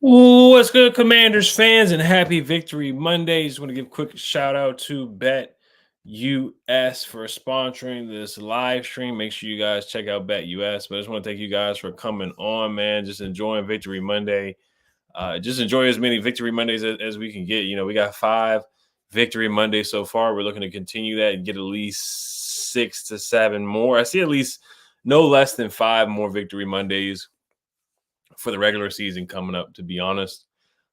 What's good, Commanders fans, and happy Victory Monday. Just want to give a quick shout out to BetUS for sponsoring this live stream. Make sure you guys check out BetUS. But I just want to thank you guys for coming on, man. Just enjoying Victory Monday. Just enjoy as many Victory Mondays as we can get. We got 5 Victory Mondays so far. We're looking to continue that and get at least 6 to 7 more. I see at least no less than 5 more Victory Mondays for the regular season coming up, to be honest.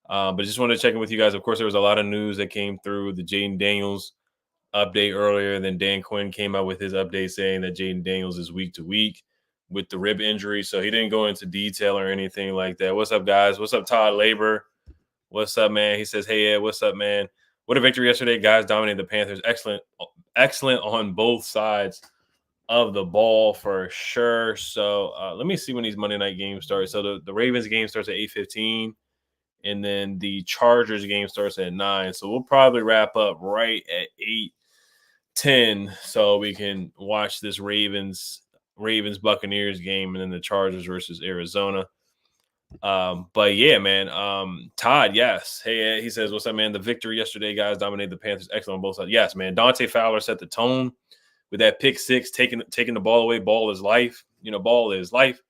But just wanted to check in with you guys. Of course, there was a lot of news that came through the Jayden Daniels update earlier. Then Dan Quinn came out with his update saying that Jayden Daniels is week to week with the rib injury. So he didn't go into detail or anything like that. What's up, guys? What's up, Todd Labor? What's up, man? He says, hey, Ed, what's up, man? What a victory yesterday. Guys dominated the Panthers. Excellent on both sides of the ball for sure. So let me see when these Monday night games start. So the Ravens game starts at 8:15, and then the Chargers game starts at 9. So we'll probably wrap up right at 8:10 so we can watch this Ravens Buccaneers game and then the Chargers versus Arizona. But yeah, man. Todd, yes. Hey, he says, what's up, man? The victory yesterday, guys, dominated the Panthers. Excellent on both sides. Yes, man. Dante Fowler set the tone with that pick six, taking the ball away. Ball is life. Ball is life.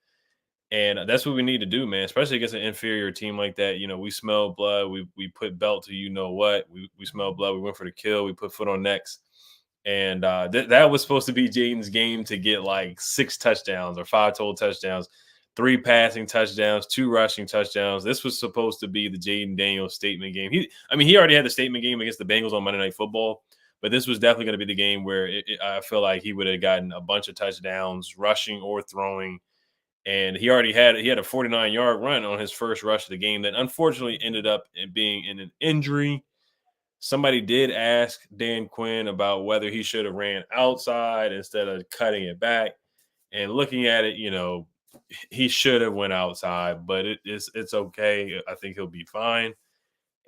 And that's what we need to do, man, especially against an inferior team like that. We smell blood. We put belt to what. We smell blood. We went for the kill. We put foot on necks. And that was supposed to be Jayden's game to get like 6 touchdowns or 5 total touchdowns, 3 passing touchdowns, 2 rushing touchdowns. This was supposed to be the Jayden Daniels statement game. He already had the statement game against the Bengals on Monday Night Football. But this was definitely going to be the game where I feel like he would have gotten a bunch of touchdowns, rushing or throwing. And he had a 49-yard run on his first rush of the game that unfortunately ended up being in an injury. Somebody did ask Dan Quinn about whether he should have ran outside instead of cutting it back. And looking at it, he should have went outside, but it's okay. I think he'll be fine,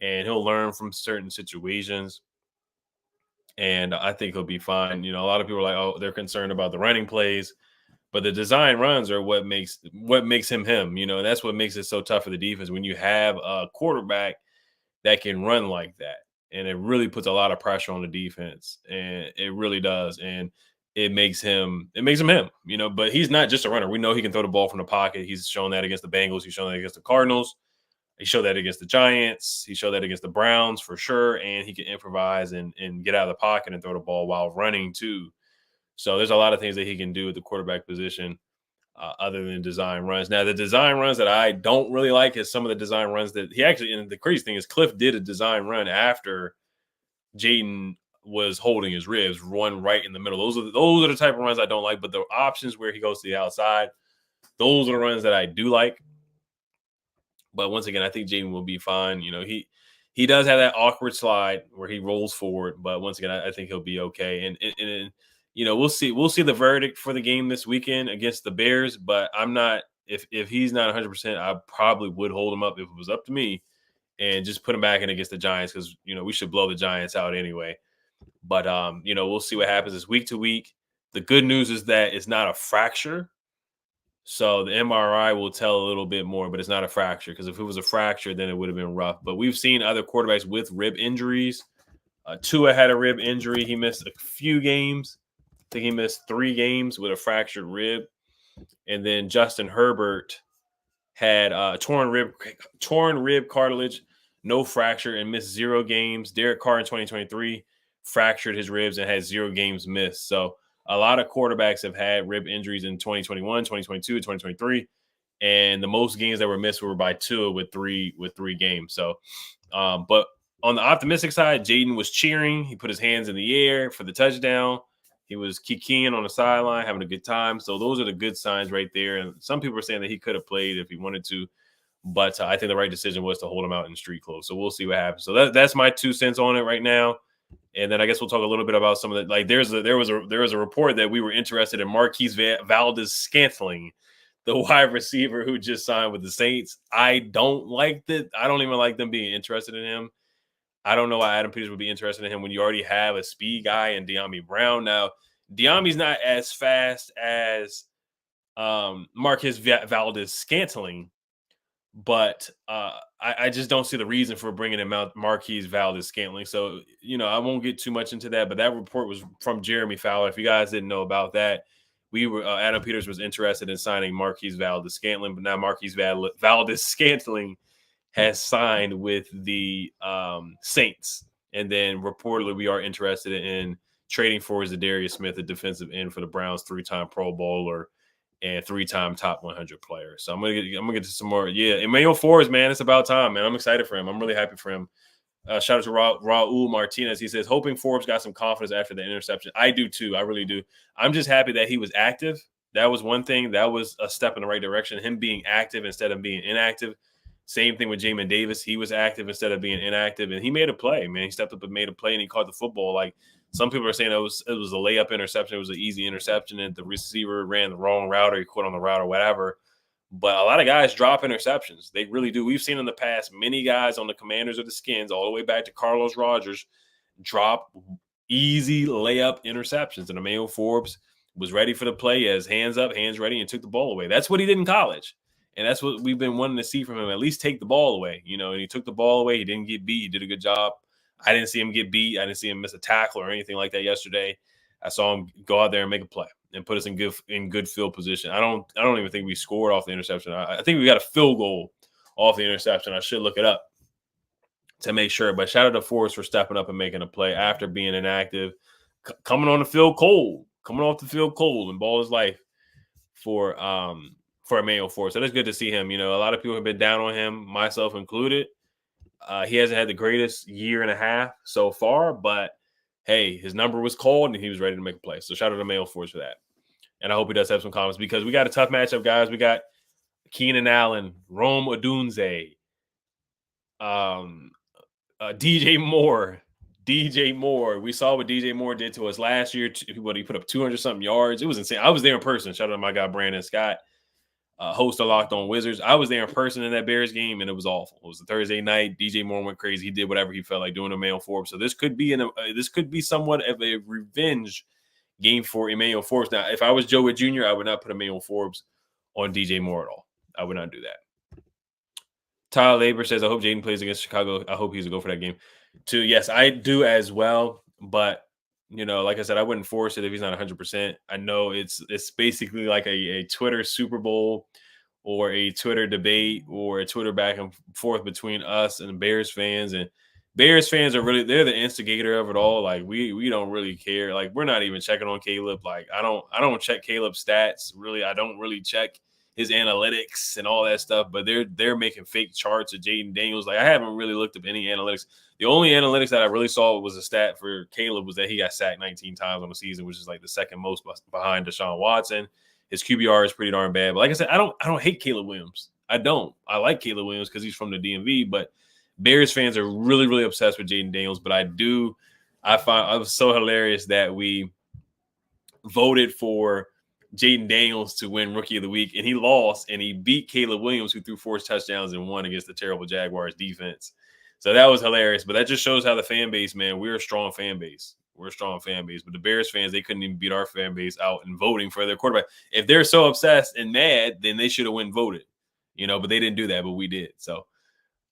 and he'll learn from certain situations. And I think he'll be fine. A lot of people are like, oh, they're concerned about the running plays, but the design runs are what makes him him. And that's what makes it so tough for the defense when you have a quarterback that can run like that, and it really puts a lot of pressure on the defense, and it really does, and it makes him him. But he's not just a runner. We know he can throw the ball from the pocket. He's shown that against the Bengals. He's shown that against the Cardinals. He showed that against the Giants. He showed that against the Browns for sure. And he can improvise and get out of the pocket and throw the ball while running too. So there's a lot of things that he can do at the quarterback position other than design runs. Now, the design runs that I don't really like is some of the design runs that he actually, and the crazy thing is Cliff did a design run after Jayden was holding his ribs, one right in the middle. Those are the type of runs I don't like, but the options where he goes to the outside, those are the runs that I do like. But once again, I think Jayden will be fine. He does have that awkward slide where he rolls forward, but once again, I think he'll be okay. And we'll see. We'll see the verdict for the game this weekend against the Bears. But I'm not if he's not 100%, I probably would hold him up if it was up to me, and just put him back in against the Giants because we should blow the Giants out anyway. But we'll see what happens. It's week to week. The good news is that it's not a fracture. So the MRI will tell a little bit more, but it's not a fracture, because if it was a fracture, then it would have been rough. But we've seen other quarterbacks with rib injuries. Tua had a rib injury. He missed a few games. I think he missed 3 games with a fractured rib. And then Justin Herbert had torn rib cartilage, no fracture, and missed 0 games. Derek Carr in 2023 fractured his ribs and had 0 games missed. So a lot of quarterbacks have had rib injuries in 2021, 2022, 2023, and the most games that were missed were by Tua with three games. So, but on the optimistic side, Jayden was cheering. He put his hands in the air for the touchdown. He was kikiing on the sideline, having a good time. So those are the good signs right there. And some people are saying that he could have played if he wanted to, but I think the right decision was to hold him out in street clothes. So we'll see what happens. So that's my 2 cents on it right now. And then I guess we'll talk a little bit about some of the, like, there was a report that we were interested in Marquise Valdes-Scantling, the wide receiver who just signed with the Saints. I don't like that. I don't even like them being interested in him. I don't know why Adam Peters would be interested in him when you already have a speed guy in De'Ami Brown. Now, De'Ami's not as fast as Marquise Valdes-Scantling, But I just don't see the reason for bringing him out Marquise Valdez-Scantling. So, I won't get too much into that, but that report was from Jeremy Fowler. If you guys didn't know about that, we were Adam Peters was interested in signing Marquise Valdez-Scantling, but now Marquise Valdez-Scantling has signed with the Saints. And then reportedly, we are interested in trading for Za'Darius Smith, a defensive end for the Browns, 3-time Pro Bowler and 3-time top 100 player. So I'm gonna get to some more. Yeah, Emmanuel Forbes, man, it's about time, man. I'm excited for him. I'm really happy for him. Shout out to Raul Martinez. He says, hoping Forbes got some confidence after the interception. I do too. I really do. I'm just happy that he was active. That was one thing. That was a step in the right direction. Him being active instead of being inactive. Same thing with Jamin Davis. He was active instead of being inactive, and he made a play, man. He stepped up and made a play, and he caught the football. Like, some people are saying it was a layup interception. It was an easy interception, and the receiver ran the wrong route or he quit on the route or whatever. But a lot of guys drop interceptions. They really do. We've seen in the past many guys on the Commanders or the Skins, all the way back to Carlos Rogers, drop easy layup interceptions. And Emmanuel Forbes was ready for the play, as hands up, hands ready, and took the ball away. That's what he did in college. And that's what we've been wanting to see from him. At least take the ball away, and he took the ball away. He didn't get beat. He did a good job. I didn't see him get beat. I didn't see him miss a tackle or anything like that yesterday. I saw him go out there and make a play and put us in good field position. I don't even think we scored off the interception. I think we got a field goal off the interception. I should look it up to make sure. But shout out to Forrest for stepping up and making a play after being inactive, coming on the field cold, coming off the field cold and ball his life for Emmanuel Forbes. So that's good to see him. A lot of people have been down on him, myself included. He hasn't had the greatest year and a half so far, but hey, his number was called and he was ready to make a play. So shout out to Emmanuel Forbes for that. And I hope he does have some comments, because we got a tough matchup, guys. We got Keenan Allen, Rome Odunze, DJ Moore. We saw what DJ Moore did to us last year. He put up 200-something yards. It was insane. I was there in person. Shout out to my guy, Brandon Scott. Host of Locked On Wizards. I was there in person in that Bears game, and it was awful. It was a Thursday night. DJ Moore went crazy. He did whatever he felt like doing to Emmanuel Forbes. So this could be somewhat of a revenge game for Emmanuel Forbes. Now, if I was Joe Witt Jr., I would not put Emmanuel Forbes on DJ Moore at all. I would not do that. Tyler Labor says, I hope Jayden plays against Chicago. I hope he's a go for that game too. Yes, I do as well. But like I said, I wouldn't force it if he's not 100%. I know it's basically like a Twitter Super Bowl or a Twitter debate or a Twitter back and forth between us and Bears fans. And Bears fans are they're the instigator of it all. Like, we don't really care. Like, we're not even checking on Caleb. Like, I don't check Caleb's stats. Really, I don't really check his analytics and all that stuff, but they're making fake charts of Jayden Daniels. Like, I haven't really looked up any analytics. The only analytics that I really saw was a stat for Caleb was that he got sacked 19 times on the season, which is like the second most behind Deshaun Watson. His QBR is pretty darn bad. But like I said, I don't hate Caleb Williams. I don't. I like Caleb Williams because he's from the DMV, but Bears fans are really, really obsessed with Jayden Daniels. But I find it was so hilarious that we voted for Jayden Daniels to win Rookie of the Week, and he lost, and he beat Caleb Williams, who threw 4 touchdowns and won against the terrible Jaguars defense. So that was hilarious. But that just shows how the fan base, man, we're a strong fan base. We're a strong fan base. But the Bears fans, they couldn't even beat our fan base out in voting for their quarterback. If they're so obsessed and mad, then they should have went and voted, but they didn't do that, but we did. So,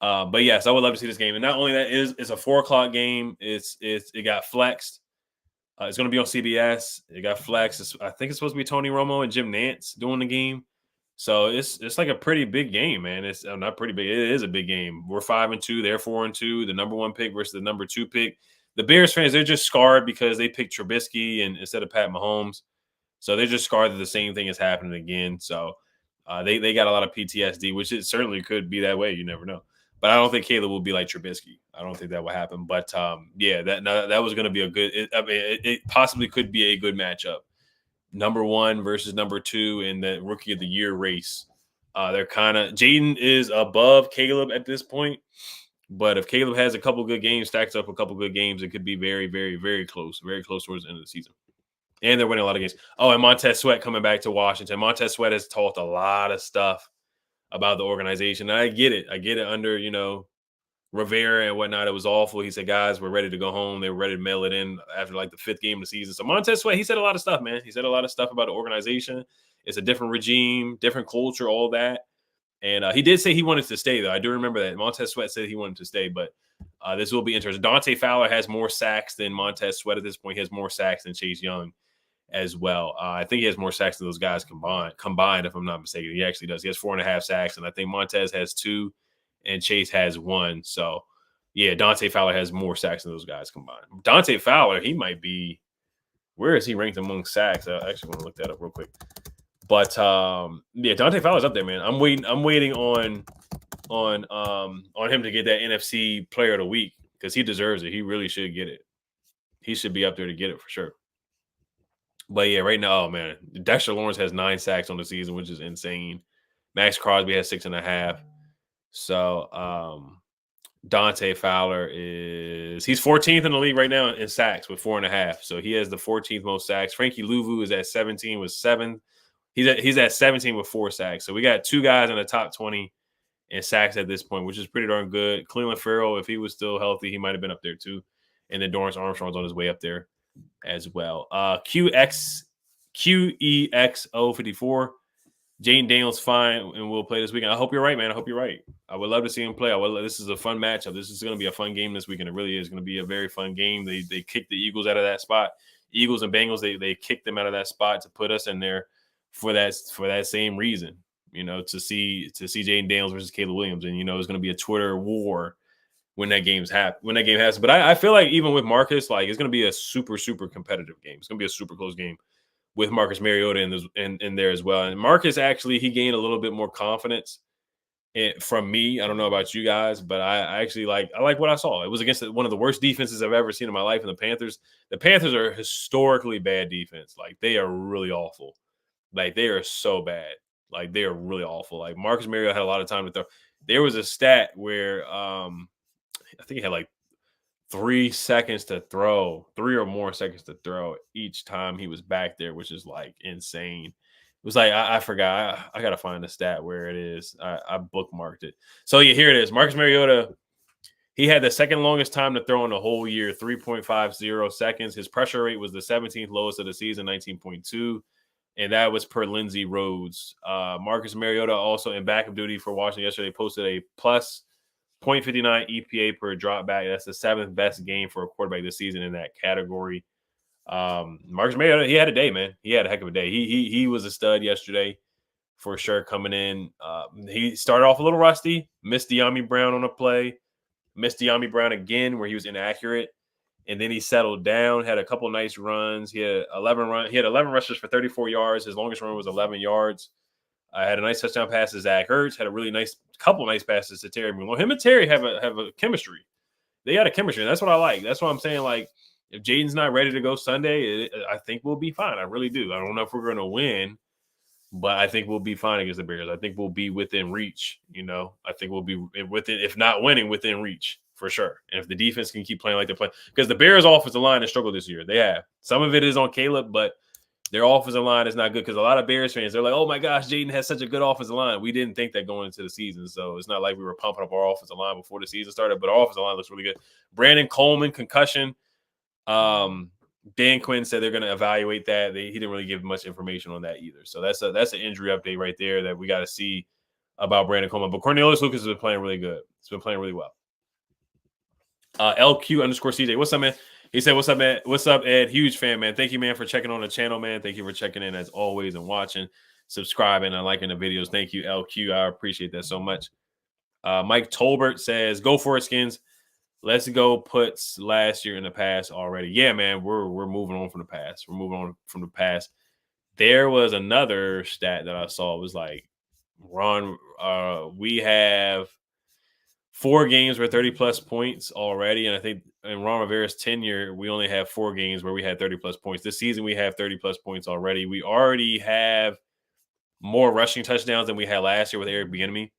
but yes, I would love to see this game. And not only that, it's a 4:00 game. It got flexed. It's going to be on CBS. It got flexed. I think it's supposed to be Tony Romo and Jim Nantz doing the game. So it's like a pretty big game, man. It's not pretty big. It is a big game. We're 5-2. They're 4-2. The number 1 pick versus the number 2 pick. The Bears fans, they're just scarred because they picked Trubisky instead of Pat Mahomes. So they're just scarred that the same thing is happening again. So they got a lot of PTSD, which it certainly could be that way. You never know. But I don't think Caleb will be like Trubisky. I don't think that will happen. But yeah, that was going to be a good. It possibly could be a good matchup. Number 1 versus number 2 in the Rookie of the Year race. They're kind of Jayden is above Caleb at this point, but if Caleb has a couple good games, stacks up a couple good games, it could be very, very, very close towards the end of the season. And they're winning a lot of games. Oh, and Montez Sweat coming back to Washington. Montez Sweat has talked a lot of stuff about the organization. And I get it under, Rivera and whatnot. It was awful. He said, guys, we're ready to go home. They were ready to mail it in after like the 5th game of the season. So Montez Sweat, he said a lot of stuff, man. He said a lot of stuff about the organization. It's a different regime, different culture, all that. And he did say he wanted to stay, though. I do remember that. Montez Sweat said he wanted to stay, but this will be interesting. Dante Fowler has more sacks than Montez Sweat at this point. He has more sacks than Chase Young as well. I think he has more sacks than those guys combined, if I'm not mistaken. He actually does. He has 4.5 sacks, and I think Montez has 2 and Chase has 1. So, yeah, Dante Fowler has more sacks than those guys combined. Dante Fowler, he might be – where is he ranked among sacks? I actually want to look that up real quick. But, yeah, Dante Fowler's up there, man. I'm waiting on him to get that NFC Player of the Week because he deserves it. He really should get it. He should be up there to get it for sure. But yeah, right now, oh man, Dexter Lawrence has 9 sacks on the season, which is insane. Max Crosby has 6.5. So Dante Fowler he's 14th in the league right now in sacks with 4.5. So he has the 14th most sacks. Frankie Louvu is at 17 with 7. He's at 17 with 4 sacks. So we got 2 guys in the top 20 in sacks at this point, which is pretty darn good. Cleveland Farrell, if he was still healthy, he might have been up there too. And then Dorrance Armstrong's on his way up there as well. QEXO54. Jayden Daniels fine and will play this weekend. I hope you're right, man. I hope you're right. I would love to see him play. This is a fun matchup. This is going to be a fun game this weekend. It really is going to be a very fun game. They kicked the Eagles out of that spot. Eagles and Bengals, they kicked them out of that spot to put us in there for that same reason. To see Jayden Daniels versus Caleb Williams, and it's going to be a Twitter war when that game happens. But I feel like even with Marcus, like it's going to be a super, super competitive game. It's going to be a super close game with Marcus Mariota in there as well. And Marcus actually, he gained a little bit more confidence from me. I don't know about you guys, but I actually like what I saw. It was against one of the worst defenses I've ever seen in my life. And the Panthers are historically bad defense. Like they are really awful. Like they are so bad. Like they are really awful. Like Marcus Mariota had a lot of time to throw. There was a stat where I think he had like 3 seconds to throw, 3 or more seconds to throw each time he was back there, which is like insane. It was like I forgot. I gotta find the stat where it is. I bookmarked it. So yeah, here it is. Marcus Mariota. He had the second longest time to throw in the whole year, 3.50 seconds. His pressure rate was the 17th lowest of the season, 19.2. And that was per Lindsey Rhodes. Marcus Mariota also in backup duty for Washington yesterday posted a plus 0.59 EPA per drop back. That's the 7th best game for a quarterback this season in that category. Marcus Mariota, he had a day, man. He had a heck of a day. He was a stud yesterday for sure coming in. He started off a little rusty, missed De'Ami Brown on a play, missed De'Ami Brown again where he was inaccurate. And then he settled down, had a couple of nice runs. He had 11 rushes for 34 yards. His longest run was 11 yards. Had a nice touchdown pass to Zach Ertz. Had a couple of nice passes to Terry McLaurin. Him and Terry have a chemistry. They got a chemistry. And that's what I like. That's what I'm saying. Like, if Jayden's not ready to go Sunday, I think we'll be fine. I really do. I don't know if we're going to win, but I think we'll be fine against the Bears. I think we'll be within reach. I think we'll be within, if not winning, within reach. For sure. And if the defense can keep playing like they're playing, because the Bears' offensive line has struggled this year. They have. Some of it is on Caleb, but their offensive line is not good because a lot of Bears fans, they're like, oh my gosh, Jayden has such a good offensive line. We didn't think that going into the season. So it's not like we were pumping up our offensive line before the season started, but our offensive line looks really good. Brandon Coleman, concussion. Dan Quinn said they're going to evaluate that. He didn't really give much information on that either. So that's an injury update right there that we got to see about Brandon Coleman. But Cornelius Lucas has been playing really good. He's been playing really well. LQ_CJ. What's up, man? He said, what's up, man? What's up, Ed? Huge fan, man. Thank you, man, for checking on the channel, man. Thank you for checking in as always and watching, subscribing, and liking the videos. Thank you, LQ. I appreciate that so much. Mike Tolbert says, go for it, Skins. Let's go puts last year in the past already. Yeah, man, we're moving on from the past. We're moving on from the past. There was another stat that I saw. It was like, Ron, we have 4 games where 30-plus points already, and I think in Ron Rivera's tenure, we only have 4 games where we had 30-plus points. This season, we have 30-plus points already. We already have more rushing touchdowns than we had last year with Eric Bieniemy.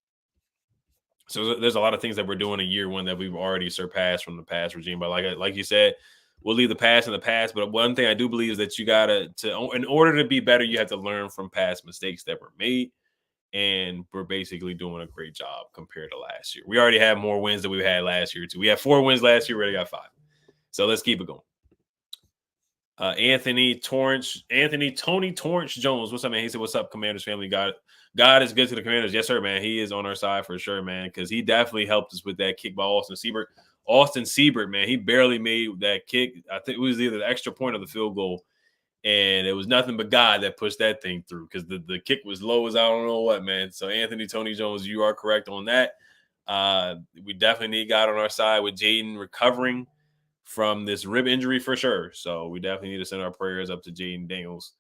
So there's a lot of things that we're doing in year one that we've already surpassed from the past regime. But like you said, we'll leave the past in the past. But one thing I do believe is that you in order to be better, you have to learn from past mistakes that were made. And we're basically doing a great job compared to last year. We already have more wins than we had last year, too. We had 4 wins last year. We already got 5. So let's keep it going. Tony Torrance Jones. What's up, man? He said, what's up, Commanders family? God is good to the Commanders. Yes, sir, man. He is on our side for sure, man, because he definitely helped us with that kick by Austin Siebert. Austin Siebert, man, he barely made that kick. I think it was either the extra point or the field goal. And it was nothing but God that pushed that thing through because the kick was low as I don't know what, man. So Anthony Tony Jones, you are correct on that. We definitely need God on our side with Jayden recovering from this rib injury for sure. So we definitely need to send our prayers up to Jayden Daniels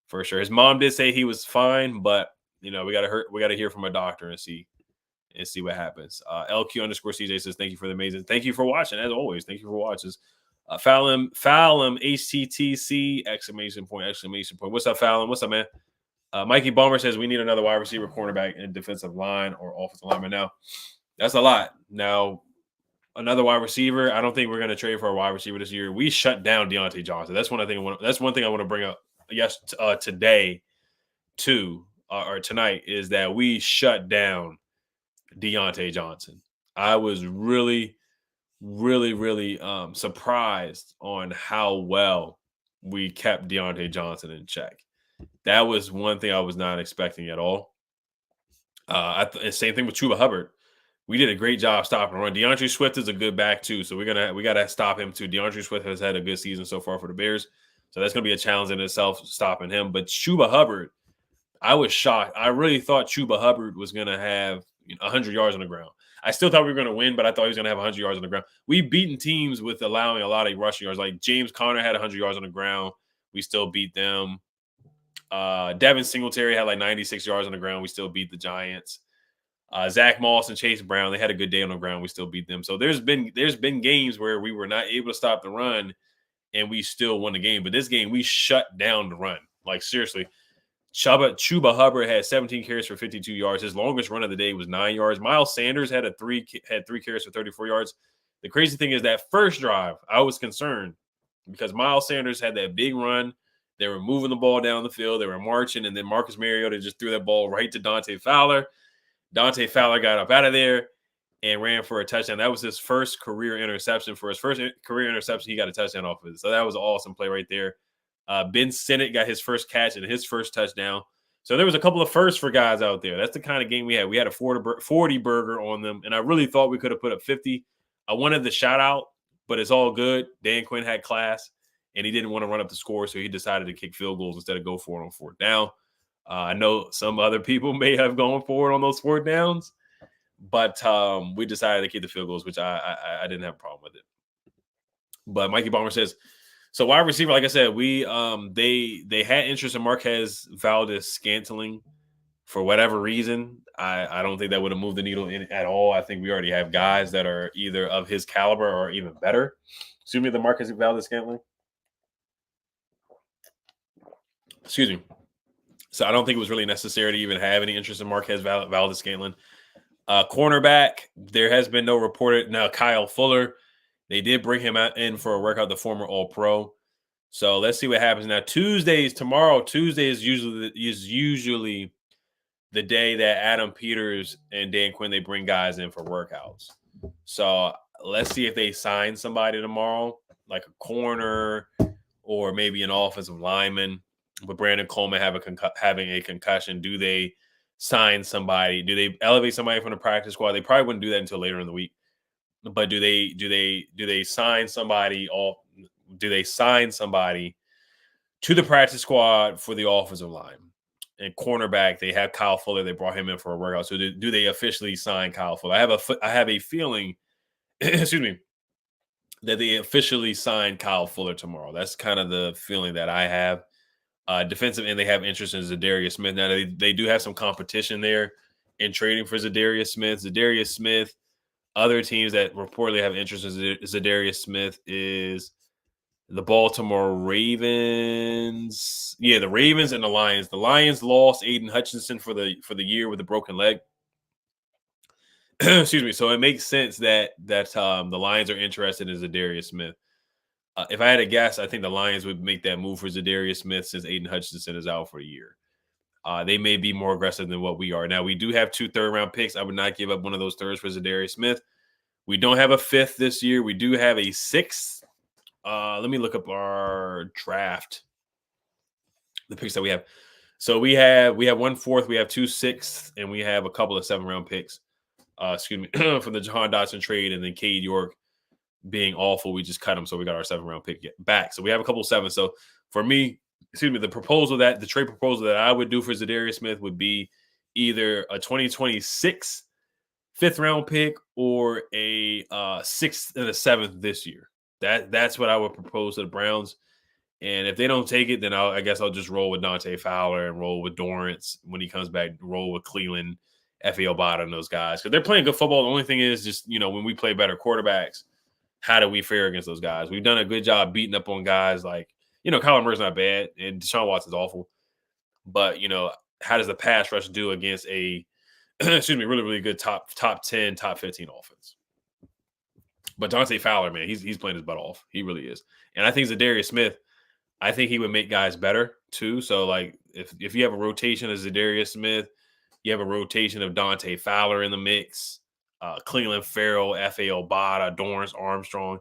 for sure. His mom did say he was fine, but we gotta hear from a doctor and see what happens. LQ_CJ says, thank you for the amazing. Thank you for watching. As always, thank you for watching. Fallon, HTTC, exclamation point. What's up, Fallon? What's up, man? Mikey Balmer says we need another wide receiver, cornerback, and defensive line or offensive lineman. Now, that's a lot. Now, another wide receiver. I don't think we're going to trade for a wide receiver this year. We shut down Deontay Johnson. That's one thing I want to bring up. Yes, today, too, or tonight, is that we shut down Deontay Johnson. I was really surprised on how well we kept Deontay Johnson in check. That was one thing I was not expecting at all. Same thing with Chuba Hubbard. We did a great job stopping the run. DeAndre Swift is a good back too, so we gotta stop him too. DeAndre Swift has had a good season so far for the Bears, so that's gonna be a challenge in itself stopping him. But Chuba Hubbard, I was shocked. I really thought Chuba Hubbard was gonna have 100 yards on the ground. I still thought we were going to win, but I thought he was going to have 100 yards on the ground. We've beaten teams with allowing a lot of rushing yards. Like James Conner had 100 yards on the ground. We still beat them. Devin Singletary had like 96 yards on the ground. We still beat the Giants. Zach Moss and Chase Brown, they had a good day on the ground. We still beat them. So there's been games where we were not able to stop the run, and we still won the game. But this game, we shut down the run. Like, seriously. Chuba Hubbard had 17 carries for 52 yards. His longest run of the day was 9 yards. Miles Sanders had three carries for 34 yards. The crazy thing is that first drive, I was concerned because Miles Sanders had that big run. They were moving the ball down the field. They were marching, and then Marcus Mariota just threw that ball right to Dante Fowler. Dante Fowler got up out of there and ran for a touchdown. That was his first career interception. For his first career interception, he got a touchdown off of it. So that was an awesome play right there. Ben Sinnott got his first catch and his first touchdown. So there was a couple of firsts for guys out there. That's the kind of game we had. We had a 40 burger on them, and I really thought we could have put up 50. I wanted the shout out, but it's all good. Dan Quinn had class, and he didn't want to run up the score, so he decided to kick field goals instead of go for it on fourth down. I know some other people may have gone for it on those fourth downs, but we decided to keep the field goals, which I didn't have a problem with it. But Mikey Balmer says, so wide receiver, like I said, we they had interest in Marquez Valdes-Scantling for whatever reason. I don't think that would have moved the needle at all. I think we already have guys that are either of his caliber or even better. Excuse me, the Marquez Valdes-Scantling. Excuse me. So I don't think it was really necessary to even have any interest in Marquez Valdes-Scantling. Cornerback, there has been no reported. Now, Kyle Fuller, they did bring him in for a workout, the former All-Pro. So let's see what happens. Now, Tuesday is usually the day that Adam Peters and Dan Quinn, they bring guys in for workouts. So let's see if they sign somebody tomorrow, like a corner or maybe an offensive lineman. With Brandon Coleman having a concussion, do they sign somebody? Do they elevate somebody from the practice squad? They probably wouldn't do that until later in the week. But do they sign somebody off? Do they sign somebody to the practice squad for the offensive line? And cornerback, they have Kyle Fuller. They brought him in for a workout. So do they officially sign Kyle Fuller? I have a feeling, excuse me, that they officially sign Kyle Fuller tomorrow. That's kind of the feeling that I have. Defensive end, they have interest in Za'Darius Smith. Now, they do have some competition there in trading for Za'Darius Smith. Za'Darius Smith, other teams that reportedly have interest in Za'Darius Smith is the Baltimore Ravens. Yeah, the Ravens and the Lions. The Lions lost Aiden Hutchinson for the year with a broken leg. Excuse me. So it makes sense that the Lions are interested in Za'Darius Smith. If I had to guess, I think the Lions would make that move for Za'Darius Smith since Aiden Hutchinson is out for the year. They may be more aggressive than what we are. Now, we do have 2 third-round picks. I would not give up one of those thirds for Za'Darius Smith. We don't have a 5th this year. We do have a 6th. Let me look up our draft, the picks that we have. So we have 1/4, we have 2 sixths, and we have a couple of 7th-round picks. Excuse me, from the Jahan Dotson trade, and then Cade York being awful, we just cut him, so we got our 7th-round pick back. So we have a couple of 7. So for me, excuse me, the trade proposal that I would do for Za'Darius Smith would be either a 2026 5th-round pick or a 6th and a 7th this year. That's what I would propose to the Browns. And if they don't take it, then I guess I'll just roll with Dante Fowler and roll with Dorrance when he comes back, roll with Cleveland, F.A. Obata, and those guys. Because they're playing good football. The only thing is just, when we play better quarterbacks, how do we fare against those guys? We've done a good job beating up on guys like, Kyler Murray's not bad, and Deshaun Watson's awful. But, how does the pass rush do against a, excuse me, really, really good top 10, top 15 offense? But Dante Fowler, man, he's playing his butt off. He really is. And I think Za'Darius Smith, I think he would make guys better too. So, like, if you have a rotation of Za'Darius Smith, you have a rotation of Dante Fowler in the mix, Cleveland Farrell, F.A. Obata, Dorrance Armstrong.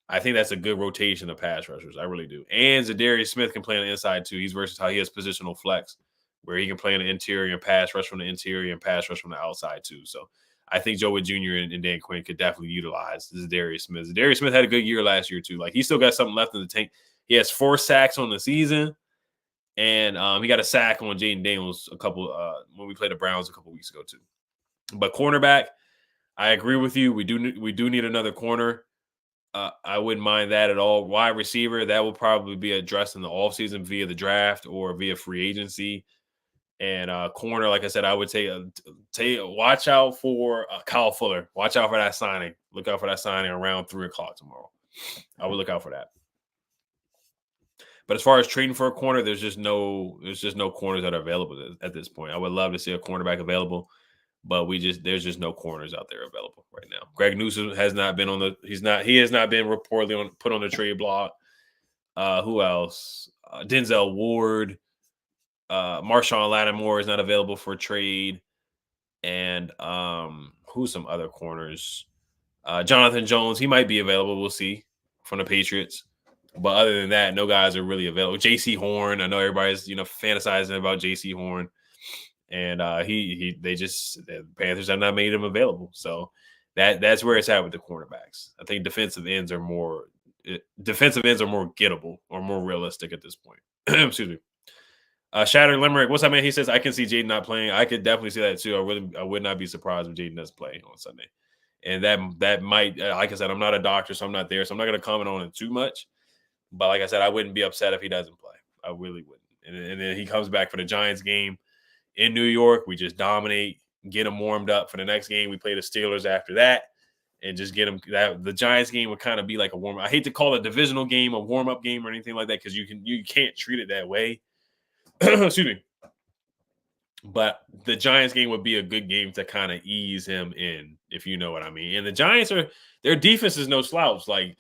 I think that's a good rotation of pass rushers. I really do. And Za'Darius Smith can play on the inside too. He's versatile. He has positional flex where he can play in the interior and pass rush from the interior and pass rush from the outside too. So I think Joe Wood Jr. and Dan Quinn could definitely utilize Za'Darius Smith. Za'Darius Smith had a good year last year too. Like, he still got something left in the tank. He has 4 sacks on the season, and he got a sack on Jayden Daniels when we played the Browns a couple weeks ago too. But cornerback, I agree with you. We do need another corner. I wouldn't mind that at all. Wide receiver, that will probably be addressed in the offseason via the draft or via free agency. And corner, like I said, I would watch out for Kyle Fuller. Watch out for that signing. Look out for that signing around 3:00 tomorrow. I would look out for that. But as far as trading for a corner, there's just no corners that are available at this point. I would love to see a cornerback available, but there's just no corners out there available right now. Greg Newsome has not been he has not been reportedly put on the trade block. Who else? Denzel Ward, Marshawn Lattimore is not available for trade, and who's some other corners? Jonathan Jones, he might be available. We'll see from the Patriots. But other than that, no guys are really available. J.C. Horn, I know everybody's fantasizing about J.C. Horn, and the Panthers have not made him available. So that's where it's at with the cornerbacks. I think defensive ends are more gettable or more realistic at this point. Excuse me. Shattered Limerick, what's up, man? He says, I can see Jayden not playing. I could definitely see that too. I would not be surprised if Jayden doesn't play on Sunday. And that might, like I said, I'm not a doctor, so I'm not there, so I'm not going to comment on it too much. But like I said, I wouldn't be upset if he doesn't play. I really wouldn't. And then he comes back for the Giants game in New York. We just dominate, get him warmed up for the next game. We play the Steelers after that, and just get him. The Giants game would kind of be like a warm-up. I hate to call it a divisional game, a warm-up game, or anything like that, because you can't treat it that way. Excuse me. But the Giants game would be a good game to kind of ease him in, if you know what I mean. And the Giants their defense is no slouch. Like,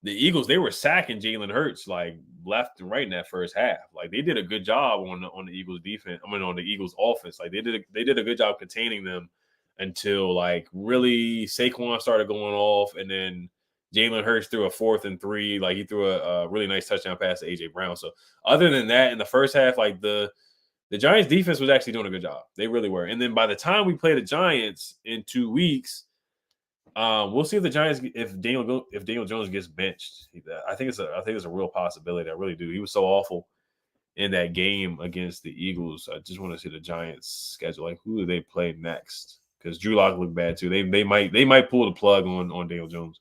the Eagles, they were sacking Jalen Hurts like left and right in that first half. Like, they did a good job on the Eagles defense. On the Eagles offense. Like, they did a good job containing them until like really Saquon started going off, and then Jalen Hurts threw a 4th and 3. Like, he threw a really nice touchdown pass to AJ Brown. So other than that, in the first half, like the Giants defense was actually doing a good job. They really were. And then by the time we play the Giants in 2 weeks, we'll see if the Giants, if Daniel Jones gets benched. I think it's a real possibility. I really do. He was so awful in that game against the Eagles. I just want to see the Giants schedule. Like, who do they play next? Because Drew Lock looked bad too. They might pull the plug on Daniel Jones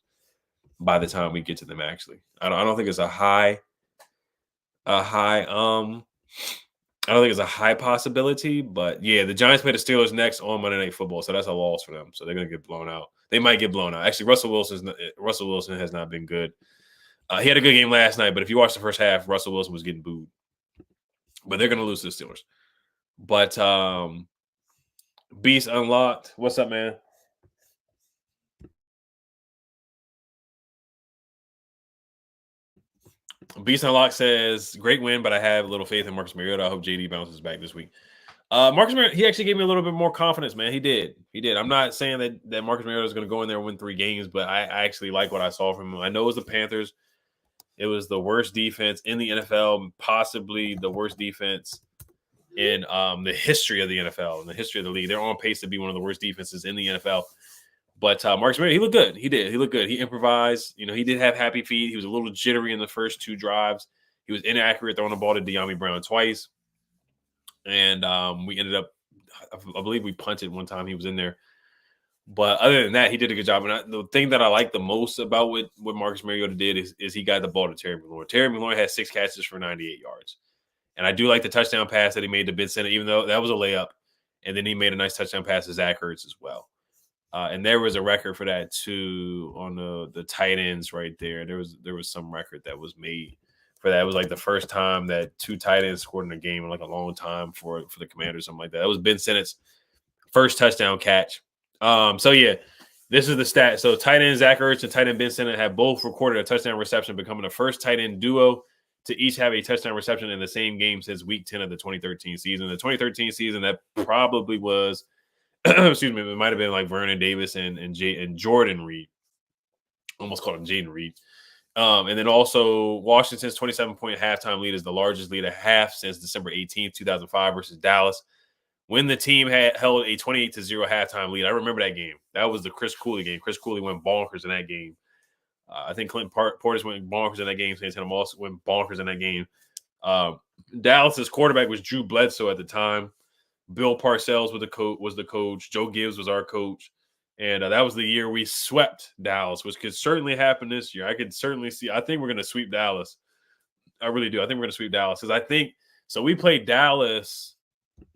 by the time we get to them. Actually, I don't think it's a high. I don't think it's a high possibility, but yeah, the Giants play the Steelers next on Monday Night Football, so that's a loss for them. So they're going to get blown out. They might get blown out. Actually, Russell Wilson has not been good. He had a good game last night, but if you watch the first half, Russell Wilson was getting booed. But they're going to lose to the Steelers. But Beast Unlocked, what's up, man? Beast Unlocked says, great win, but I have a little faith in Marcus Mariota. I hope JD bounces back this week. Marcus Mariota, he actually gave me a little bit more confidence, man. He did. I'm not saying that Marcus Mariota is going to go in there and win 3 games, but I actually like what I saw from him. I know it was the Panthers. It was the worst defense in the NFL, possibly the worst defense in the history of the NFL and the history of the league. They're on pace to be one of the worst defenses in the NFL. But Marcus Mariota, he looked good. He did. He looked good. He improvised. He did have happy feet. He was a little jittery in the first 2 drives. He was inaccurate throwing the ball to De'Ami Brown twice. And we ended up, I believe we punted one time. He was in there. But other than that, he did a good job. And the thing that I like the most about what Marcus Mariota did is he got the ball to Terry McLaurin. Terry McLaurin had 6 catches for 98 yards. And I do like the touchdown pass that he made to Ben Sinnott, even though that was a layup. And then he made a nice touchdown pass to Zach Ertz as well. And there was a record for that too on the tight ends right there. There was some record that was made for that. It was like the first time that 2 tight ends scored in a game in like a long time for the Commanders, something like that. That was Ben Sinnott's first touchdown catch. So yeah, this is the stat. So tight end Zach Ertz and tight end Ben Sinnott have both recorded a touchdown reception, becoming the first tight end duo to each have a touchdown reception in the same game since week 10 of the 2013 season. The 2013 season, that probably was excuse me, it might have been like Vernon Davis and Jordan Reed. Almost called him Jayden Reed. And then also Washington's 27-point halftime lead is the largest lead at half since December 18th, 2005 versus Dallas, when the team had held a 28-0 halftime lead. I remember that game. That was the Chris Cooley game. Chris Cooley went bonkers in that game. I think Clinton Portis went bonkers in that game. St. Tatum also went bonkers in that game. Dallas's quarterback was Drew Bledsoe at the time. Bill Parcells was the coach. Joe Gibbs was our coach. And that was the year we swept Dallas, which could certainly happen this year. I could certainly see. I think we're going to sweep Dallas. I really do. I think we're going to sweep Dallas because I think so. We played Dallas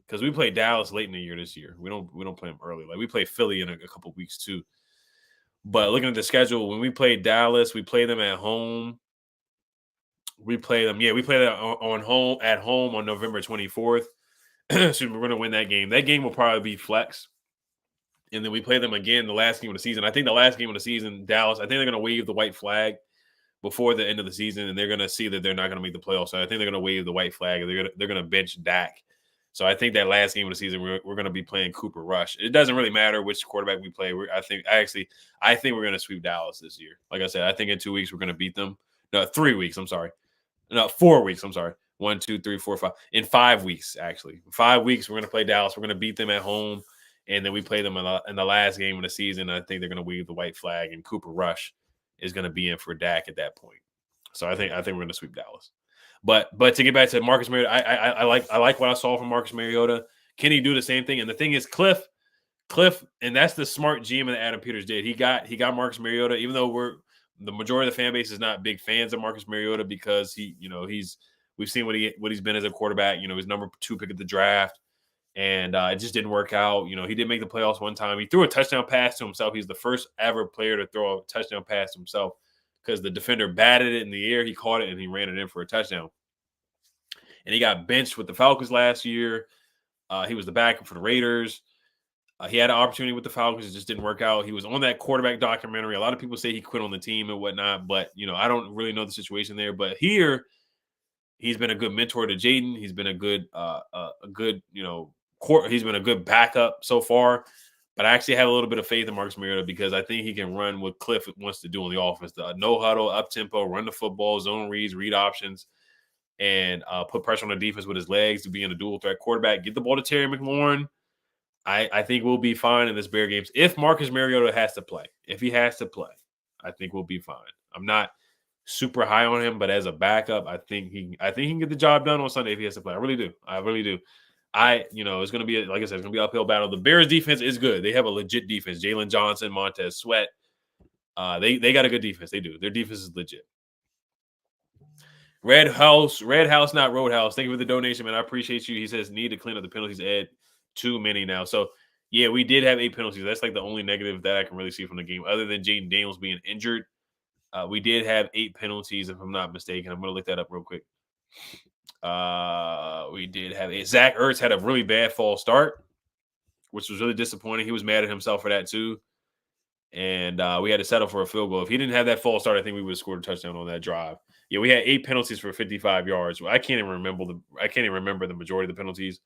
because we played Dallas late in the year this year. We don't play them early. Like we play Philly in a couple weeks too. But looking at the schedule, when we played Dallas, we play them at home. We play them. Yeah, we play them at home on November 24th. So we're going to win that game. That game will probably be flex. And then we play them again the last game of the season. I think the last game of the season, Dallas, I think they're going to wave the white flag before the end of the season, and they're going to see that they're not going to make the playoffs. So I think they're going to wave the white flag, and they're going to bench Dak. So I think that last game of the season, we're going to be playing Cooper Rush. It doesn't really matter which quarterback we play. I think we're going to sweep Dallas this year. Like I said, I think in 2 weeks we're going to beat them. No, 3 weeks. I'm sorry. No, 4 weeks. I'm sorry. 1, 2, 3, 4, 5. In 5 weeks, actually. 5 weeks, we're going to play Dallas. We're going to beat them at home. And then we play them in the last game of the season. I think they're going to wave the white flag, and Cooper Rush is going to be in for Dak at that point. So I think we're going to sweep Dallas. But to get back to Marcus Mariota, I like what I saw from Marcus Mariota. Can he do the same thing? And the thing is, Cliff, and that's the smart GM that Adam Peters did. He got Marcus Mariota, even though the majority of the fan base is not big fans of Marcus Mariota because we've seen what he's been as a quarterback. He's number 2 pick at the draft. And it just didn't work out. He did make the playoffs one time. He threw a touchdown pass to himself. He's the first ever player to throw a touchdown pass to himself because the defender batted it in the air. He caught it, and he ran it in for a touchdown. And he got benched with the Falcons last year. He was the backup for the Raiders. He had an opportunity with the Falcons. It just didn't work out. He was on that quarterback documentary. A lot of people say he quit on the team and whatnot, but, I don't really know the situation there. But here, he's been a good mentor to Jayden. He's been a good he's been a good backup so far, but I actually have a little bit of faith in Marcus Mariota because I think he can run what Cliff wants to do on the offense. The no huddle, up tempo, run the football, zone reads, read options, and put pressure on the defense with his legs to be in a dual threat quarterback. Get the ball to Terry McLaurin. I think we'll be fine in this Bear games. If Marcus Mariota has to play, I think we'll be fine. I'm not super high on him, but as a backup, I think he can get the job done on Sunday if he has to play. I really do. It's going to be, like I said, it's going to be an uphill battle. The Bears defense is good. They have a legit defense. Jalen Johnson, Montez Sweat. They got a good defense. They do. Their defense is legit. Red House, not Roadhouse. Thank you for the donation, man. I appreciate you. He says, need to clean up the penalties, Ed. Too many now. So, yeah, we did have 8 penalties. That's like the only negative that I can really see from the game, other than Jayden Daniels being injured. We did have 8 penalties, if I'm not mistaken. I'm going to look that up real quick. We did have Zach Ertz had a really bad false start, which was really disappointing. He was mad at himself for that too. And we had to settle for a field goal. If he didn't have that false start, I think we would have scored a touchdown on that drive. Yeah, we had 8 penalties for 55 yards. I can't even remember the majority of the penalties.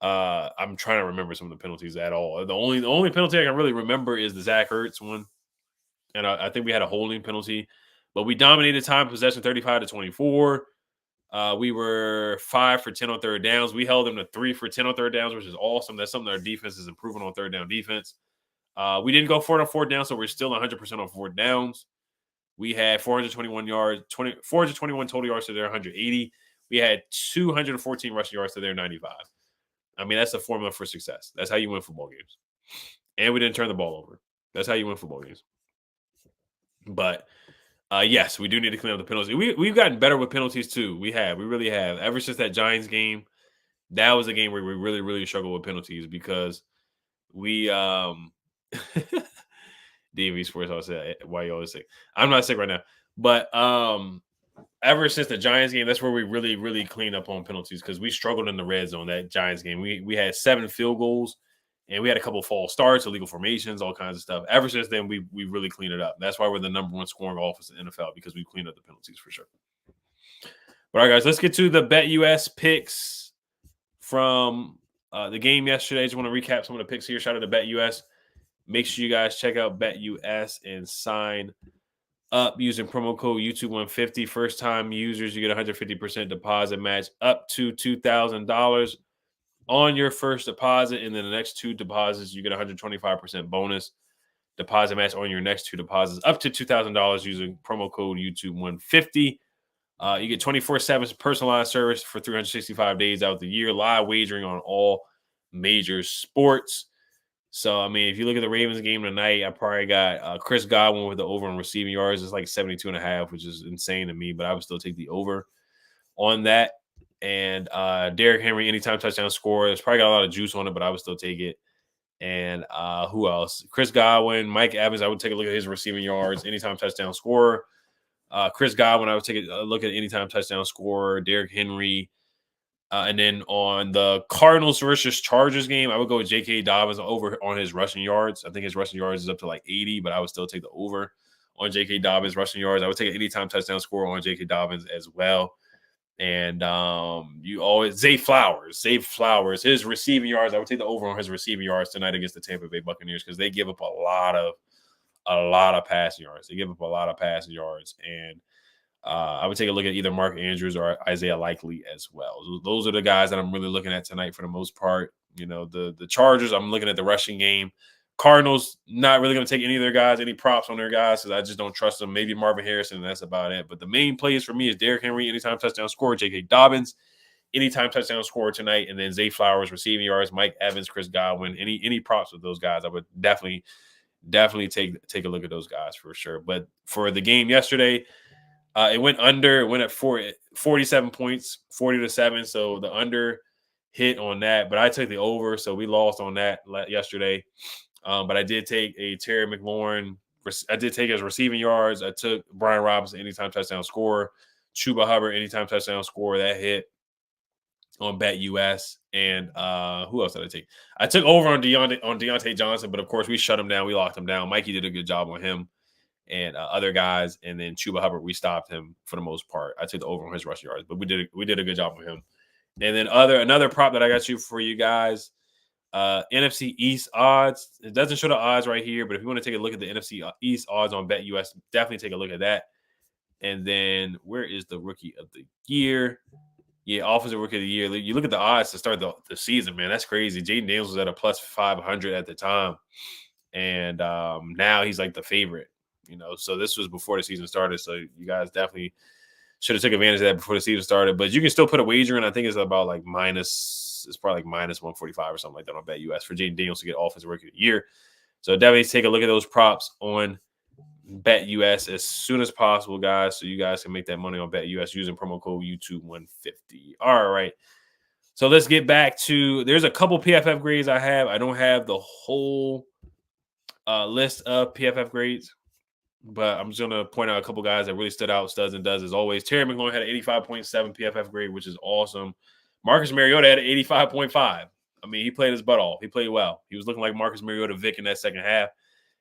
I'm trying to remember some of the penalties at all. The only penalty I can really remember is the Zach Ertz one. And I think we had a holding penalty. But we dominated time possession 35-24. We were 5 for 10 on third downs. We held them to 3 for 10 on third downs, which is awesome. That's something our defense is improving on third down defense. We didn't go for it on fourth down, so we're still 100% on fourth downs. We had 421 yards, 421 total yards to their 180. We had 214 rushing yards to their 95. I mean, that's the formula for success. That's how you win football games. And we didn't turn the ball over. That's how you win football games. But yes, we do need to clean up the penalties. We've gotten better with penalties too. We really have. Ever since that Giants game, that was a game where we really struggled with penalties because we DV Sports always say why you always sick. I'm not sick right now, but ever since the Giants game, that's where we really cleaned up on penalties because we struggled in the red zone. That Giants game, we had 7 field goals and we had a couple false starts, illegal formations, all kinds of stuff. Ever since then, we really cleaned it up. That's why we're the number 1 scoring offense in the NFL because we cleaned up the penalties for sure. All right, guys, let's get to the BetUS picks from the game yesterday. I just want to recap some of the picks here. Shout out to BetUS. Make sure you guys check out BetUS and sign up using promo code YouTube150. First time users, you get 150% deposit match up to $2,000 on your first deposit. And then the next 2 deposits, you get 125% bonus deposit match on your next 2 deposits up to $2,000 using promo code YouTube150. You get 24/7 personalized service for 365 days out the year, live wagering on all major sports. So, I mean, if you look at the Ravens game tonight, I probably got Chris Godwin with the over on receiving yards. It's like 72.5, which is insane to me, but I would still take the over on that. And Derrick Henry, anytime touchdown score. It's probably got a lot of juice on it, but I would still take it. And who else? Chris Godwin, Mike Evans, I would take a look at his receiving yards, anytime touchdown scorer. Chris Godwin, I would take a look at anytime touchdown scorer. Derrick Henry. And then on the Cardinals versus Chargers game, I would go with J.K. Dobbins over on his rushing yards. I think his rushing yards is up to like 80, but I would still take the over on J.K. Dobbins rushing yards. I would take an anytime touchdown score on J.K. Dobbins as well. And you always Zay Flowers, his receiving yards. I would take the over on his receiving yards tonight against the Tampa Bay Buccaneers because they give up a lot of passing yards. They give up a lot of passing yards, and I would take a look at either Mark Andrews or Isaiah Likely as well. Those are the guys that I'm really looking at tonight for the most part. You know, the Chargers, I'm looking at the rushing game. Cardinals, not really going to take any of their guys, any props on their guys because I just don't trust them. Maybe Marvin Harrison, and that's about it. But the main plays for me is Derrick Henry, anytime touchdown scorer, J.K. Dobbins, anytime touchdown scorer tonight, and then Zay Flowers, receiving yards, Mike Evans, Chris Godwin, any props with those guys, I would definitely take a look at those guys for sure. But for the game yesterday, it went under. It went at 47 points, 40-7. So the under hit on that, but I took the over. So we lost on that yesterday. But I did take a Terry McLaurin. I did take his receiving yards. I took Brian Robinson, anytime touchdown scorer. Chuba Hubbard, anytime touchdown scorer. That hit on BetUS. And who else did I take? I took over on Deontay Johnson, but of course we shut him down. We locked him down. Mikey did a good job on him and other guys. And then Chuba Hubbard, we stopped him for the most part. I took the over on his rushing yards, but we did a good job on him. And then another prop that I got for you guys, NFC East odds. It doesn't show the odds right here, but if you want to take a look at the NFC East odds on BetUS, definitely take a look at that. And then where is the rookie of the year? Yeah, offensive rookie of the year. You look at the odds to start the season, man. That's crazy. Jayden Daniels was at a plus 500 at the time. And now he's like the favorite, you know. So this was before the season started. So you guys definitely should have took advantage of that before the season started. But you can still put a wager in. I think it's about like it's probably like minus 145 or something like that on BetUS for Jayden Daniels to get offensive rookie of the year. So definitely take a look at those props on BetUS as soon as possible, guys, so you guys can make that money on BetUS using promo code YouTube150. All right. So let's get back to, there's a couple PFF grades I have. I don't have the whole list of PFF grades, but I'm just going to point out a couple guys that really stood out, studs and does as always. Terry McLaurin had an 85.7 PFF grade, which is awesome. Marcus Mariota had an 85.5. I mean, he played his butt off. He played well. He was looking like Marcus Mariota Vic in that second half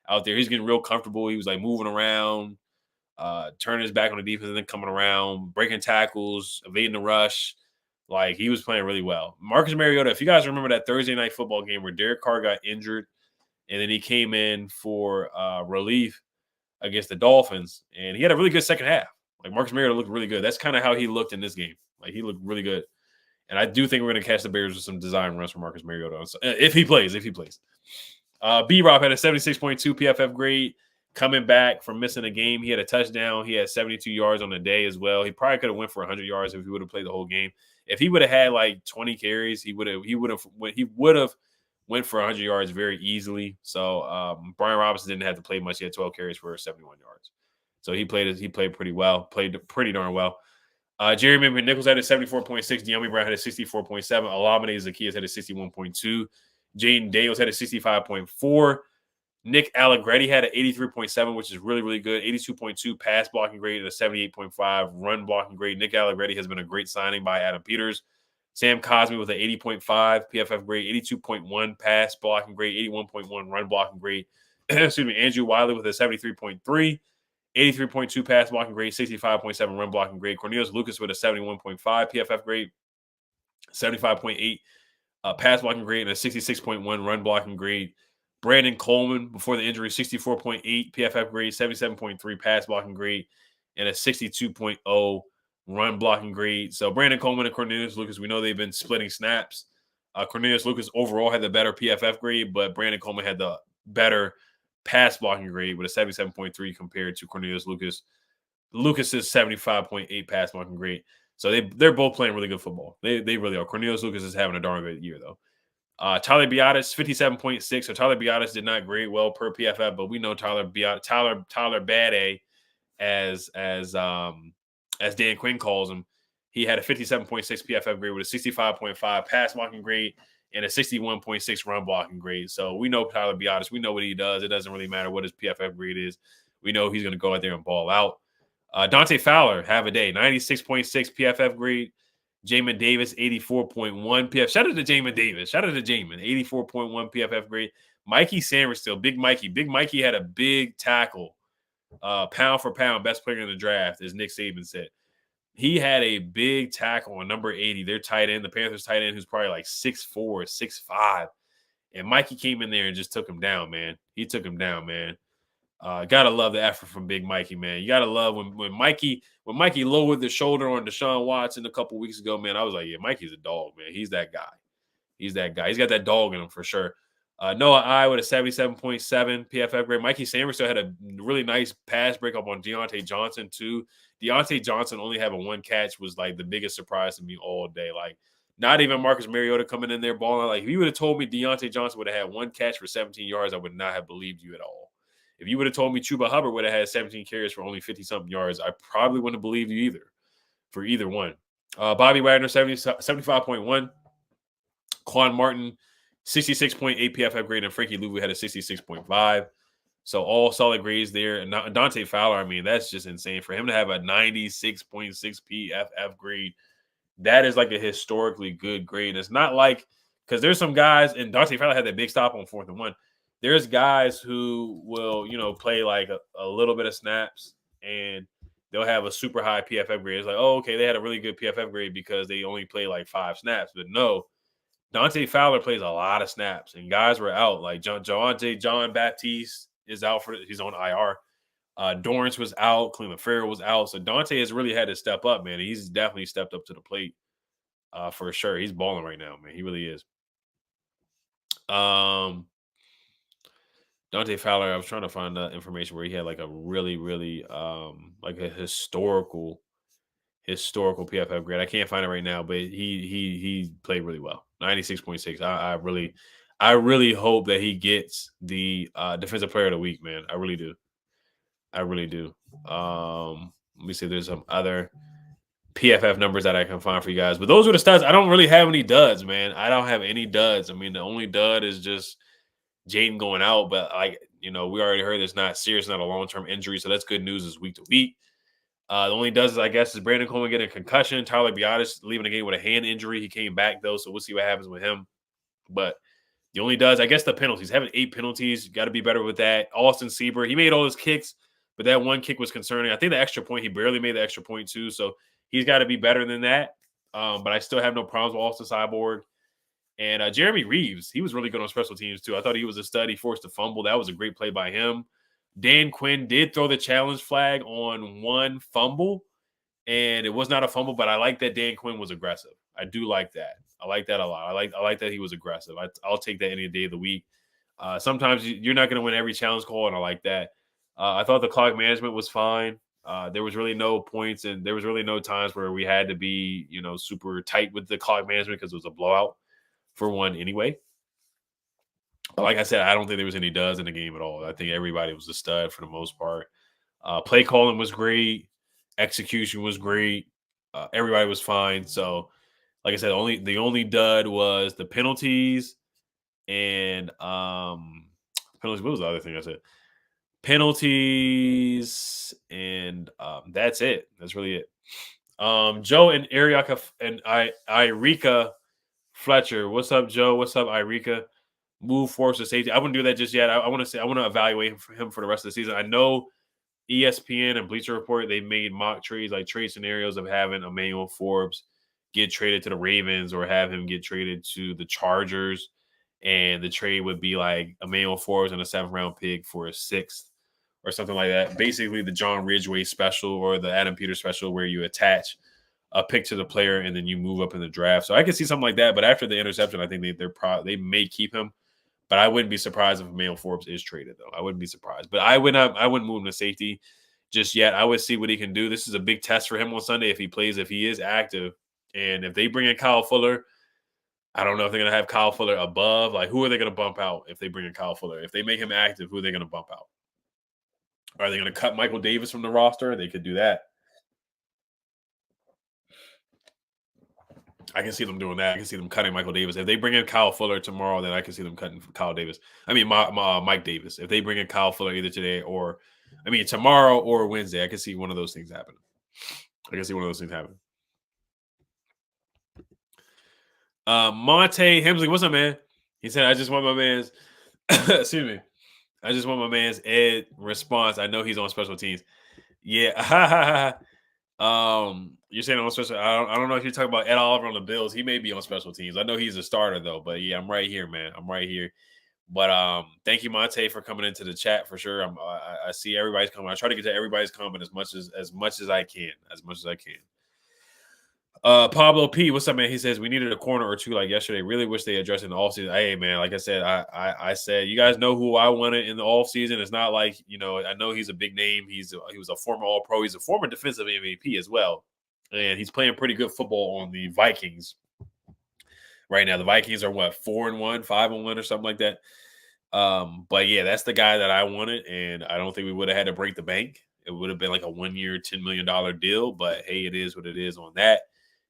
out there. He's getting real comfortable. He was like moving around, turning his back on the defense and then coming around, breaking tackles, evading the rush. Like, he was playing really well. Marcus Mariota, if you guys remember that Thursday night football game where Derek Carr got injured and then he came in for relief against the Dolphins, and he had a really good second half. Like Marcus Mariota looked really good. That's kind of how he looked in this game. Like he looked really good. And I do think we're going to catch the Bears with some design runs from Marcus Mariota if he plays. B-Rob had a 76.2 PFF grade coming back from missing a game. He had a touchdown. He had 72 yards on the day as well. He probably could have went for 100 yards if he would have played the whole game. If he would have had like 20 carries, he would have went for 100 yards very easily. So Brian Robinson didn't have to play much. He had 12 carries for 71 yards. So he played pretty well, played pretty darn well. Jeremy McNichols had a 74.6. De'Ami Brown had a 64.7. Olamide Zaccheaus had a 61.2. Jayden Daniels had a 65.4. Nick Allegretti had an 83.7, which is really, really good. 82.2 pass blocking grade and a 78.5 run blocking grade. Nick Allegretti has been a great signing by Adam Peters. Sam Cosmi with an 80.5 PFF grade, 82.1 pass blocking grade, 81.1 run blocking grade. Excuse me. Andrew Wiley with a 73.3. 83.2 pass blocking grade, 65.7 run blocking grade. Cornelius Lucas with a 71.5 PFF grade, 75.8 pass blocking grade, and a 66.1 run blocking grade. Brandon Coleman, before the injury, 64.8 PFF grade, 77.3 pass blocking grade, and a 62.0 run blocking grade. So Brandon Coleman and Cornelius Lucas, we know they've been splitting snaps. Cornelius Lucas overall had the better PFF grade, but Brandon Coleman had the better pass blocking grade with a 77.3 compared to Cornelius Lucas. Lucas's 75.8 pass blocking grade. So they're both playing really good football. They really are. Cornelius Lucas is having a darn good year, though. Tyler Biadasz, 57.6. So Tyler Biadasz did not grade well per PFF, but we know Tyler Bad A, as Dan Quinn calls him. He had a 57.6 PFF grade with a 65.5 pass blocking grade and a 61.6 run blocking grade. So we know Tyler Biadasz. We know what he does. It doesn't really matter what his PFF grade is. We know he's going to go out there and ball out. Dante Fowler, have a day, 96.6 PFF grade. Jamin Davis, 84.1 PFF. Shout out to Jamin Davis. Shout out to Jamin, 84.1 PFF grade. Mikey Sanders Big Mikey. Big Mikey had a big tackle, pound for pound, best player in the draft, as Nick Saban said. He had a big tackle on number 80, their tight end, the Panthers tight end, who's probably like 6'4", 6'5". And Mikey came in there and just took him down, man. He took him down, man. Gotta love the effort from Big Mikey, man. You gotta love when Mikey lowered the shoulder on Deshaun Watson a couple weeks ago, man. I was like, yeah, Mikey's a dog, man. He's that guy. He's that guy. He's got that dog in him for sure. Noah I with a 77.7 PFF grade. Mikey Sanders had a really nice pass breakup on Deontay Johnson too. Deontay Johnson only having one catch was like the biggest surprise to me all day. Like not even Marcus Mariota coming in there balling. Like if you would have told me Deontay Johnson would have had one catch for 17 yards, I would not have believed you at all. If you would have told me Chuba Hubbard would have had 17 carries for only 50-something yards, I probably wouldn't have believed you either for either one. Bobby Wagner, 75.1. Quan Martin, 66.8 PFF grade, and Frankie Louvu had a 66.5. So all solid grades there. And Dante Fowler, I mean, that's just insane. For him to have a 96.6 PFF grade, that is like a historically good grade. It's not like, because there's some guys, and Dante Fowler had that big stop on 4th and 1. There's guys who will, play like a little bit of snaps and they'll have a super high PFF grade. It's like, oh, okay, they had a really good PFF grade because they only play like 5 snaps. But no, Dante Fowler plays a lot of snaps and guys were out. Like John Baptiste is out he's on IR. Dorrance was out. Cleveland Farrell was out. So Dante has really had to step up, man. He's definitely stepped up to the plate for sure. He's balling right now, man. He really is. Dante Fowler, I was trying to find the information where he had like a really, really like a historical PFF grade. I can't find it right now, but he played really well. 96.6. I really hope that he gets the defensive player of the week, man. I really do. Let me see if there's some other PFF numbers that I can find for you guys. But those are the stats. I don't really have any duds, man. I don't have any duds. I mean, the only dud is just Jayden going out, but we already heard it's not serious, not a long-term injury, so that's good news. Is week to week. The only does, I guess, is Brandon Coleman getting a concussion. Tyler Biadasz leaving the game with a hand injury. He came back though, so we'll see what happens with him. But the only does, I guess, the penalties. Having 8 penalties, got to be better with that. Austin Seaver, he made all his kicks, but that one kick was concerning. I think the extra point, he barely made the extra point too, so he's got to be better than that. But I still have no problems with Austin Cyborg. And Jeremy Reeves, he was really good on special teams too. I thought he was a stud. He forced a fumble. That was a great play by him. Dan Quinn did throw the challenge flag on one fumble, and it was not a fumble. But I like that Dan Quinn was aggressive. I do like that. I like that a lot. I like that he was aggressive. I'll take that any day of the week. Sometimes you're not going to win every challenge call, and I like that. I thought the clock management was fine. There was really no points, and there was really no times where we had to be, super tight with the clock management because it was a blowout for one anyway. But like I said, I don't think there was any duds in the game at all. I think everybody was a stud for the most part. Play calling was great. Execution was great. Everybody was fine. So, like I said, the only dud was the penalties and penalties. What was the other thing I said? Penalties and that's it. That's really it. Joe and Ariaka and Irika Fletcher. What's up, Joe? What's up, Irika? Move Forbes to safety. I wouldn't do that just yet. I want to evaluate him for the rest of the season. I know ESPN and Bleacher Report, they made mock trades, like trade scenarios of having Emmanuel Forbes get traded to the Ravens or have him get traded to the Chargers. And the trade would be like Emmanuel Forbes and a 7th-round pick for a 6th or something like that. Basically, the John Ridgway special or the Adam Peters special where you attach a pick to the player and then you move up in the draft. So I can see something like that. But after the interception, I think they may keep him. But I wouldn't be surprised if Emmanuel Forbes is traded, though. I wouldn't be surprised. But I wouldn't move him to safety just yet. I would see what he can do. This is a big test for him on Sunday if he plays, if he is active. And if they bring in Kyle Fuller, I don't know if they're going to have Kyle Fuller above. Like, who are they going to bump out if they bring in Kyle Fuller? If they make him active, who are they going to bump out? Are they going to cut Michael Davis from the roster? They could do that. I can see them doing that. I can see them cutting Michael Davis. If they bring in Kyle Fuller tomorrow, then I can see them cutting Kyle Davis. I mean, Mike Davis. If they bring in Kyle Fuller either today or, tomorrow or Wednesday, I can see one of those things happen. Monte Hemsley, what's up, man? He said, I just want my man's, excuse me. I just want my man's Ed response. I know he's on special teams. Yeah. You're saying on special. I don't know if you're talking about Ed Oliver on the Bills. He may be on special teams. I know he's a starter though. But yeah, I'm right here, man. I'm right here. But thank you, Monte, for coming into the chat for sure. I see everybody's comment. I try to get to everybody's comment as much as I can. Pablo P, what's up, man? He says we needed a corner or two like yesterday. Really wish they addressed in the offseason. Hey, man, like I said, I said you guys know who I wanted in the offseason. It's not like, I know he's a big name. He was a former All-Pro. He's a former defensive MVP as well. And he's playing pretty good football on the Vikings right now. The Vikings are what, 4-1, 5-1 or something like that. But yeah, that's the guy that I wanted, and I don't think we would have had to break the bank. It would have been like a 1-year, $10 million deal, but hey, it is what it is on that.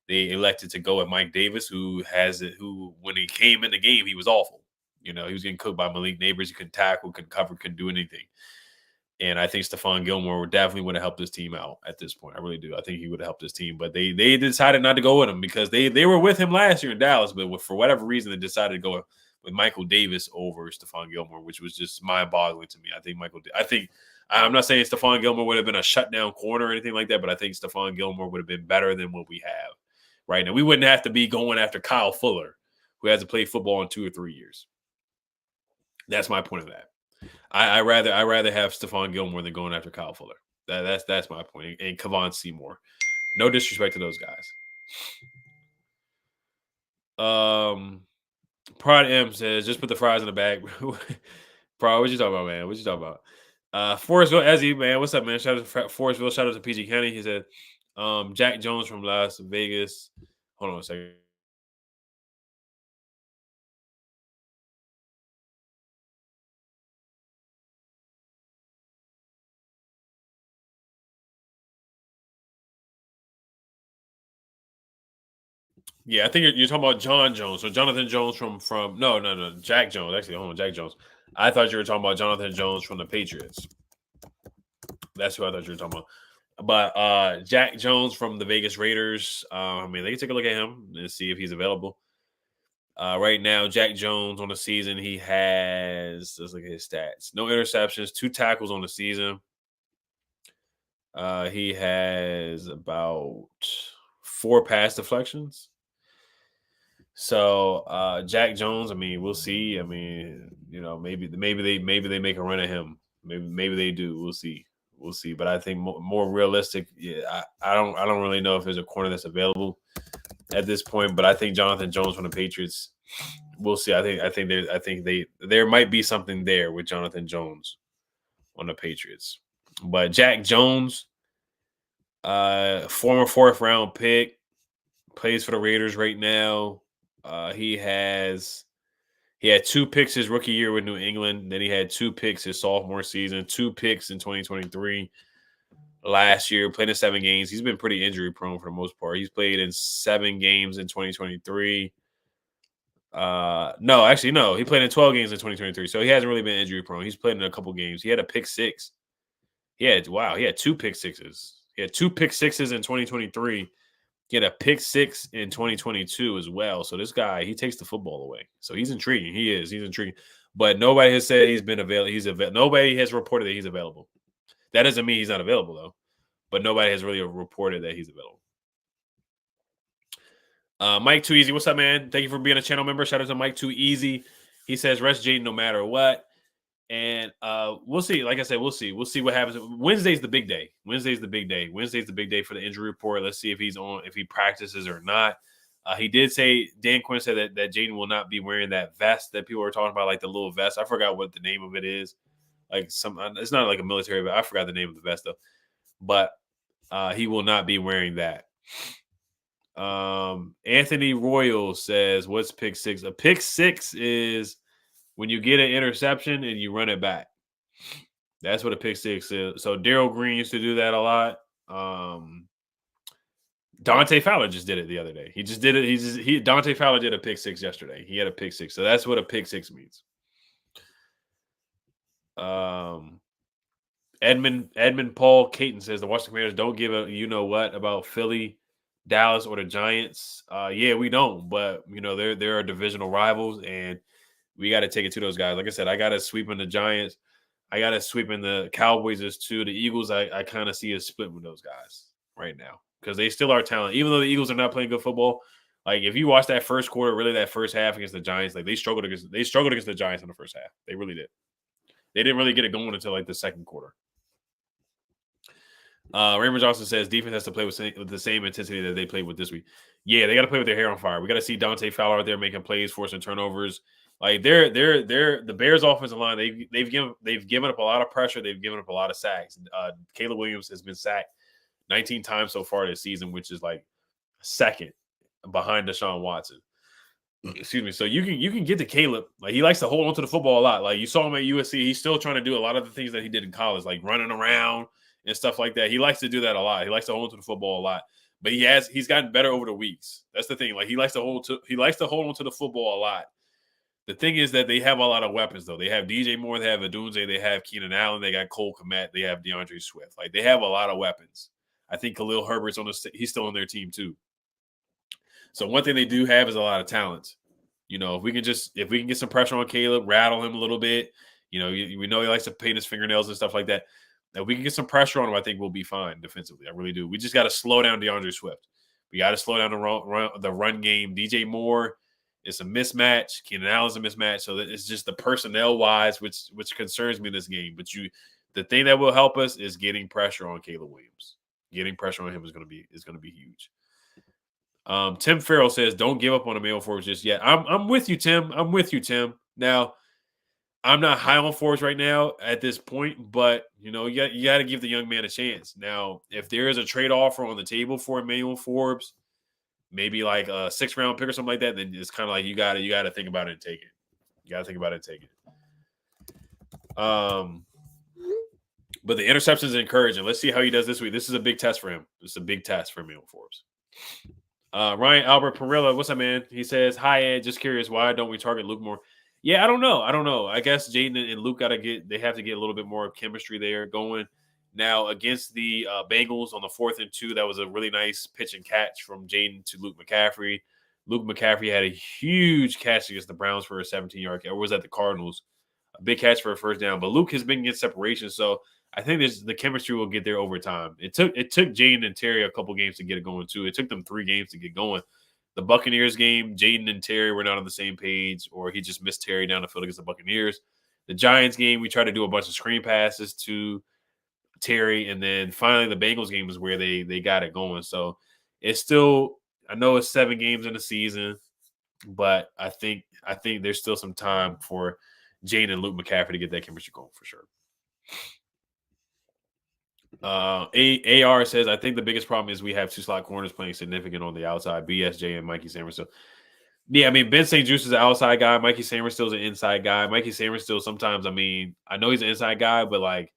They elected to go with Mike Davis, who when he came in the game, he was awful. He was getting cooked by Malik Neighbors. He couldn't tackle, couldn't cover, couldn't do anything. And I think Stephon Gilmore definitely would have helped this team out at this point. I really do. I think he would have helped this team. But they decided not to go with him because they were with him last year in Dallas. But for whatever reason, they decided to go with Michael Davis over Stephon Gilmore, which was just mind-boggling to me. I'm not saying Stephon Gilmore would have been a shutdown corner or anything like that, but I think Stephon Gilmore would have been better than what we have right now. We wouldn't have to be going after Kyle Fuller, who hasn't played football in 2 or 3 years. That's my point of that. I rather have Stephon Gilmore than going after Kyle Fuller. That's my point. And Kevon Seymour. No disrespect to those guys. Prod M says, just put the fries in the bag. Prod, what you talking about, man? What you talking about? Forestville Ezzy, man. What's up, man? Shout out to Forestville. Shout out to PG County. He said, Jack Jones from Las Vegas. Hold on a second. Yeah, I think you're talking about John Jones. So Jonathan Jones from no, Jack Jones. Actually, hold on, Jack Jones. I thought you were talking about Jonathan Jones from the Patriots. That's who I thought you were talking about. But Jack Jones from the Vegas Raiders. They can take a look at him and see if he's available. Right now, Jack Jones on the season, he has, let's look at his stats. No interceptions, 2 tackles on the season. He has about 4 pass deflections. So Jack Jones, we'll see. Maybe they make a run at him. Maybe they do. We'll see. We'll see. But I think more realistic. Yeah, I don't really know if there's a corner that's available at this point. But I think Jonathan Jones from the Patriots. We'll see. I think there might be something there with Jonathan Jones on the Patriots. But Jack Jones, former 4th-round pick, plays for the Raiders right now. He had 2 picks his rookie year with New England. Then he had 2 picks his sophomore season, 2 picks in 2023. Last year, played in 7 games. He's been pretty injury prone for the most part. He's played in 7 games in 2023. No, actually, no. He played in 12 games in 2023, so he hasn't really been injury prone. He's played in a couple games. He had a pick 6. He had 2 pick 6s. He had 2 pick 6s in 2023. He had a pick 6 in 2022 as well. So this guy, he takes the football away. So he's intriguing. He's intriguing. But nobody has said he's been available. Nobody has reported that he's available. That doesn't mean he's not available, though. But nobody has really reported that he's available. Mike Too Easy, what's up, man? Thank you for being a channel member. Shout out to Mike Too Easy. He says rest Jayden no matter what. And we'll see. Like I said, we'll see. We'll see what happens. Wednesday's the big day. Wednesday's the big day for the injury report. Let's see if he practices or not. He did say, Dan Quinn said that Jayden will not be wearing that vest that people are talking about, like the little vest. I forgot what the name of it is. It's not like a military vest. I forgot the name of the vest though. But he will not be wearing that. Anthony Royal says, what's pick 6? A pick 6 is when you get an interception and you run it back. That's what a pick 6 is. So Darryl Green used to do that a lot. Dante Fowler just did it the other day. He just did it. Dante Fowler did a pick 6 yesterday. He had a pick 6. So that's what a pick 6 means. Edmund Paul Caton says the Washington Commanders don't give a you-know-what about Philly, Dallas, or the Giants. Yeah, we don't. But, they're our divisional rivals, and we got to take it to those guys. Like I said, I got to sweep in the Giants. I got to sweep in the Cowboys as too. The Eagles, I kind of see a split with those guys right now because they still are talented. Even though the Eagles are not playing good football, like if you watch that first quarter, really that first half against the Giants, like they struggled against the Giants in the first half. They really did. They didn't really get it going until like the second quarter. Raymond Johnson says defense has to play with the same intensity that they played with this week. Yeah, they got to play with their hair on fire. We got to see Dante Fowler out there making plays, forcing turnovers. Like they're the Bears' offensive line. They've given up a lot of pressure. They've given up a lot of sacks. Caleb Williams has been sacked 19 times so far this season, which is like second behind Deshaun Watson. Excuse me. So you can get to Caleb. Like he likes to hold on to the football a lot. Like you saw him at USC. He's still trying to do a lot of the things that he did in college, like running around and stuff like that. He likes to do that a lot. He likes to hold on to the football a lot. But he's gotten better over the weeks. That's the thing. Like he likes to hold on to the football a lot. The thing is that they have a lot of weapons, though. They have DJ Moore, they have Adunze, they have Keenan Allen, they got Cole Kmet, they have DeAndre Swift. Like they have a lot of weapons. I think Khalil Herbert's he's still on their team too. So one thing they do have is a lot of talent. If we can get some pressure on Caleb, rattle him a little bit. We know he likes to paint his fingernails and stuff like that. If we can get some pressure on him, I think we'll be fine defensively. I really do. We just got to slow down DeAndre Swift. We got to slow down the run game. DJ Moore is a mismatch. Keenan Allen's a mismatch. So it's just the personnel-wise, which concerns me in this game. But the thing that will help us is getting pressure on Caleb Williams. Getting pressure on him is going to be huge. Tim Farrell says, don't give up on Emmanuel Forbes just yet. I'm with you, Tim. I'm with you, Tim. Now, I'm not high on Forbes right now at this point, but, you got to give the young man a chance. Now, if there is a trade offer on the table for Emmanuel Forbes, maybe like a 6th-round pick or something like that, then it's kind of like you got to think about it and take it. You got to think about it and take it. But the interceptions are encouraging. Let's see how he does this week. This is a big test for him. It's a big test for Emmanuel Forbes. Ryan Albert Perilla, what's up, man? He says, hi, Ed. Just curious, why don't we target Luke more? Yeah, I don't know. I guess Jayden and Luke they have to get a little bit more chemistry there going. Now, against the Bengals on the 4th and 2, that was a really nice pitch and catch from Jayden to Luke McCaffrey. Luke McCaffrey had a huge catch against the Browns for a 17-yard catch, or was that the Cardinals? A big catch for a first down. But Luke has been getting separation, so I think the chemistry will get there over time. It took Jayden and Terry a couple games to get it going, too. It took them 3 games to get going. The Buccaneers game, Jayden and Terry were not on the same page, or he just missed Terry down the field against the Buccaneers. The Giants game, we tried to do a bunch of screen passes to Terry, and then finally the Bengals game is where they got it going. So it's still, I know it's 7 games in the season, but I think there's still some time for Jayden and Luke McCaffrey to get that chemistry going for sure. AR says, I think the biggest problem is we have 2 slot corners playing significant on the outside, BSJ and Mikey Samerstill. Yeah, I mean, Ben St. Juice is an outside guy. Mikey Samerstill is an inside guy. Mikey Samerstill sometimes, I mean, I know he's an inside guy, but like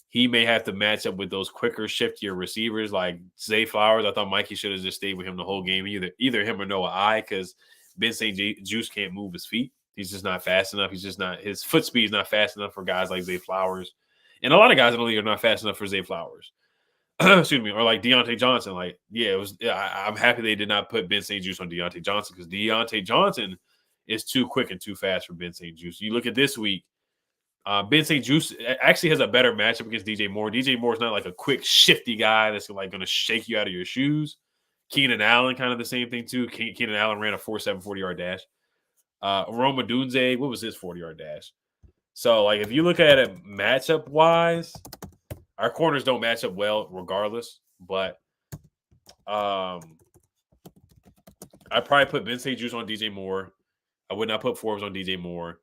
he may have to match up with those quicker, shiftier receivers like Zay Flowers. I thought Mikey should have just stayed with him the whole game, either him or Noah I, because Ben St. Juice can't move his feet. He's just not fast enough. He's just not, his foot speed is not fast enough for guys like Zay Flowers. And a lot of guys in the league are not fast enough for Zay Flowers. Excuse me, or like Deontay Johnson. Like, yeah, it was. I'm happy they did not put Ben St. Juice on Deontay Johnson because Deontay Johnson is too quick and too fast for Ben St. Juice. You look at this week, Ben St. Juice actually has a better matchup against DJ Moore. DJ Moore is not like a quick, shifty guy that's like going to shake you out of your shoes. Keenan Allen, kind of the same thing too. Keenan Allen ran a 4.7 40-yard dash. Roma Dunze, what was his 40-yard dash? So, like, if you look at it matchup wise, our corners don't match up well regardless, but I probably put Ben St. Juice on DJ Moore. I would not put Forbes on DJ Moore.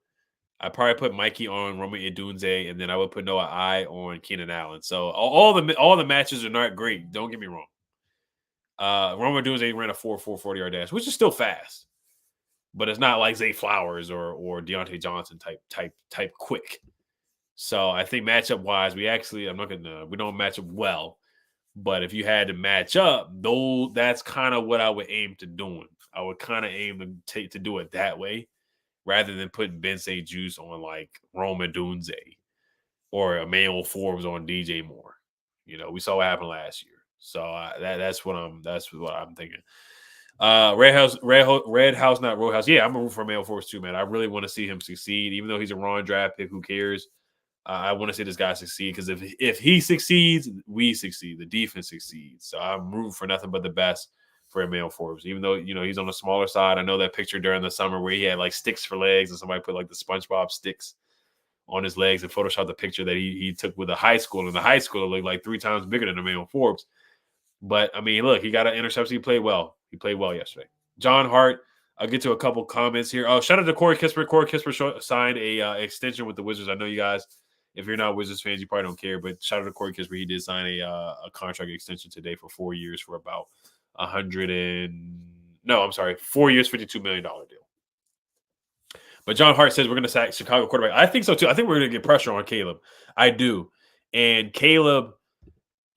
I probably put Mikey on Roma Edunze, and then I would put Noah I on Keenan Allen. So all the matches are not great. Don't get me wrong. Roma Edunze ran a 4.4 40-yard dash, which is still fast, but it's not like Zay Flowers or Deontay Johnson type quick. So I think matchup wise, we don't match up well. But if you had to match up, though, that's kind of what I would aim to doing. I would kind of aim to do it that way, rather than putting Ben St. Juice on like Roma Dunze or Emmanuel Forbes on DJ Moore. You know, we saw what happened last year. So that's what I'm thinking. Red House, not Roadhouse. Yeah, I'm a root for Emmanuel Forbes too, man. I really want to see him succeed, even though he's a raw draft pick. Who cares? I want to see this guy succeed because if he succeeds, we succeed. The defense succeeds. So I'm rooting for nothing but the best for Emmanuel Forbes, even though, you know, he's on the smaller side. I know that picture during the summer where he had like sticks for legs and somebody put like the SpongeBob sticks on his legs and photoshopped the picture that he took with a high school. And the high school looked like 3 times bigger than Emmanuel Forbes. But, I mean, look, he got an interception. He played well. He played well yesterday. John Hart, I'll get to a couple comments here. Oh, shout out to Corey Kispert. Corey Kispert signed a extension with the Wizards. I know you guys, if you're not Wizards fans, you probably don't care. But shout out to Corey Kispert. He did sign a contract extension today for 4 years for about 4 years, $52 million deal. But John Hart says we're going to sack Chicago quarterback. I think so too. I think we're going to get pressure on Caleb. I do. And Caleb,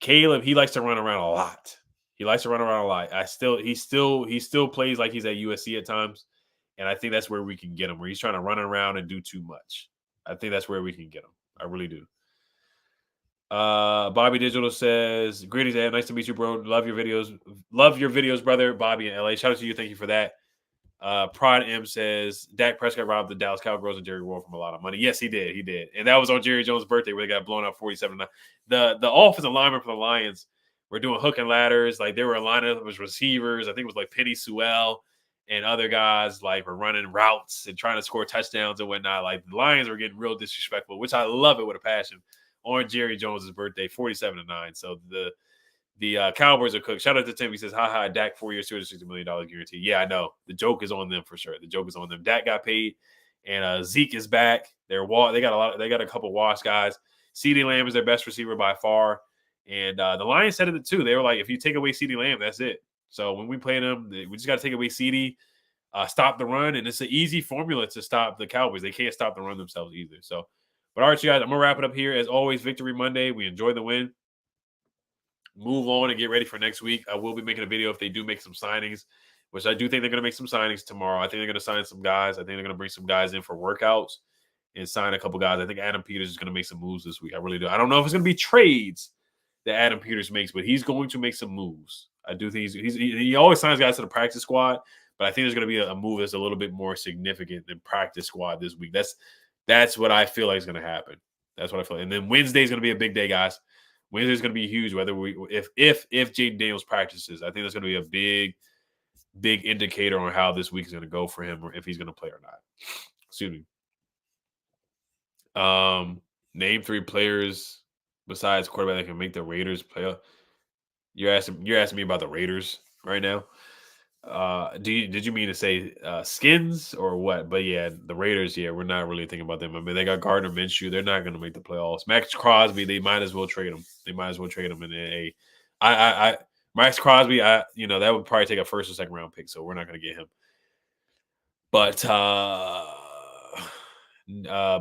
he likes to run around a lot. He still plays like he's at USC at times. And I think that's where we can get him, where he's trying to run around and do too much. I think that's where we can get him. I really do. Bobby Digital says, greetings, Ed. Nice to meet you, bro. Love your videos, brother. Bobby in LA. Shout out to you. Thank you for that. Prod M says, Dak Prescott robbed the Dallas Cowboys and Jerry World from a lot of money. Yes, he did. And that was on Jerry Jones' birthday where they got blown out 47-9. The offensive linemen for the Lions were doing hook and ladders. Like, they were lining up as receivers. I think it was like Penny Sewell and other guys like were running routes and trying to score touchdowns and whatnot. Like, the Lions were getting real disrespectful, which I love it with a passion, on Jerry Jones' birthday, 47-9. So the Cowboys are cooked. Shout out to Tim. He says, ha, Dak 4 years, $260 million guarantee. Yeah, I know. The joke is on them for sure. The joke is on them. Dak got paid, and Zeke is back. They got a couple wash guys. CeeDee Lamb is their best receiver by far. And the Lions said it too. They were like, if you take away CeeDee Lamb, that's it. So when we play them, we just got to take away CeeDee, stop the run, and it's an easy formula to stop the Cowboys. They can't stop the run themselves either. So, but all right, you guys, I'm going to wrap it up here. As always, Victory Monday. We enjoy the win. Move on and get ready for next week. I will be making a video if they do make some signings, which I do think they're going to make some signings tomorrow. I think they're going to sign some guys. I think they're going to bring some guys in for workouts and sign a couple guys. I think Adam Peters is going to make some moves this week. I really do. I don't know if it's going to be trades that Adam Peters makes, but he's going to make some moves. I do think he always signs guys to the practice squad, but I think there's going to be a move that's a little bit more significant than practice squad this week. That's what I feel like is going to happen. That's what I feel. And then Wednesday is going to be a big day, guys. Wednesday is going to be huge. Whether if Jayden Daniels practices, I think that's going to be a big indicator on how this week is going to go for him, or if he's going to play or not. Excuse me. Name 3 players besides quarterback that can make the Raiders play. You're asking me about the Raiders right now. Did you mean to say skins or what? But yeah, the Raiders. Yeah, we're not really thinking about them. I mean, they got Gardner Minshew. They're not going to make the playoffs. Max Crosby. They might as well trade him. They might as well trade him. And then I Max Crosby. That would probably take a first or second round pick. So we're not going to get him. But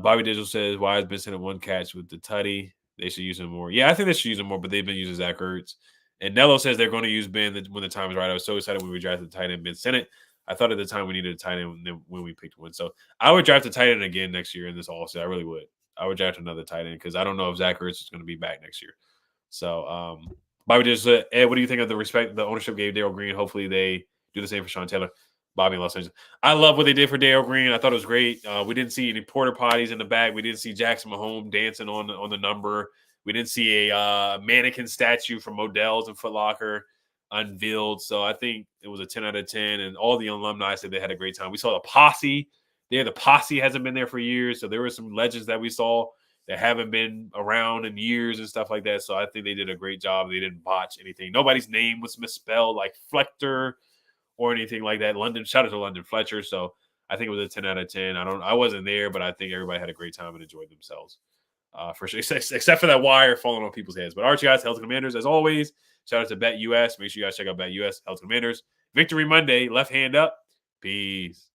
Bobby Digital says why has been sending one catch with the tutty. They should use him more. Yeah, I think they should use him more, but they've been using Zach Ertz. And Nello says they're going to use Ben when the time is right. I was so excited when we drafted the tight end Ben Sinnott. I thought at the time we needed a tight end when we picked one. So I would draft a tight end again next year in this all. I really would. I would draft another tight end because I don't know if Zach Ertz is going to be back next year. So Bobby just said, Ed, what do you think of the ownership gave Darrell Green? Hopefully they do the same for Sean Taylor. Bobby in Los Angeles. I love what they did for Darrell Green. I thought it was great. We didn't see any porter potties in the back. We didn't see Jackson Mahomes dancing on the number. We didn't see a mannequin statue from Modell's and Foot Locker unveiled. So I think it was a 10 out of 10. And all the alumni said they had a great time. We saw the posse there. The posse hasn't been there for years. So there were some legends that we saw that haven't been around in years and stuff like that. So I think they did a great job. They didn't botch anything. Nobody's name was misspelled like Flechter or anything like that. Shout out to London Fletcher. So I think it was a 10 out of 10. I wasn't there, but I think everybody had a great time and enjoyed themselves. For sure, except for that wire falling on people's heads. But Archie guys, Health Commanders, as always. Shout out to BetUS. Make sure you guys check out BetUS, Health Commanders. Victory Monday, left hand up. Peace.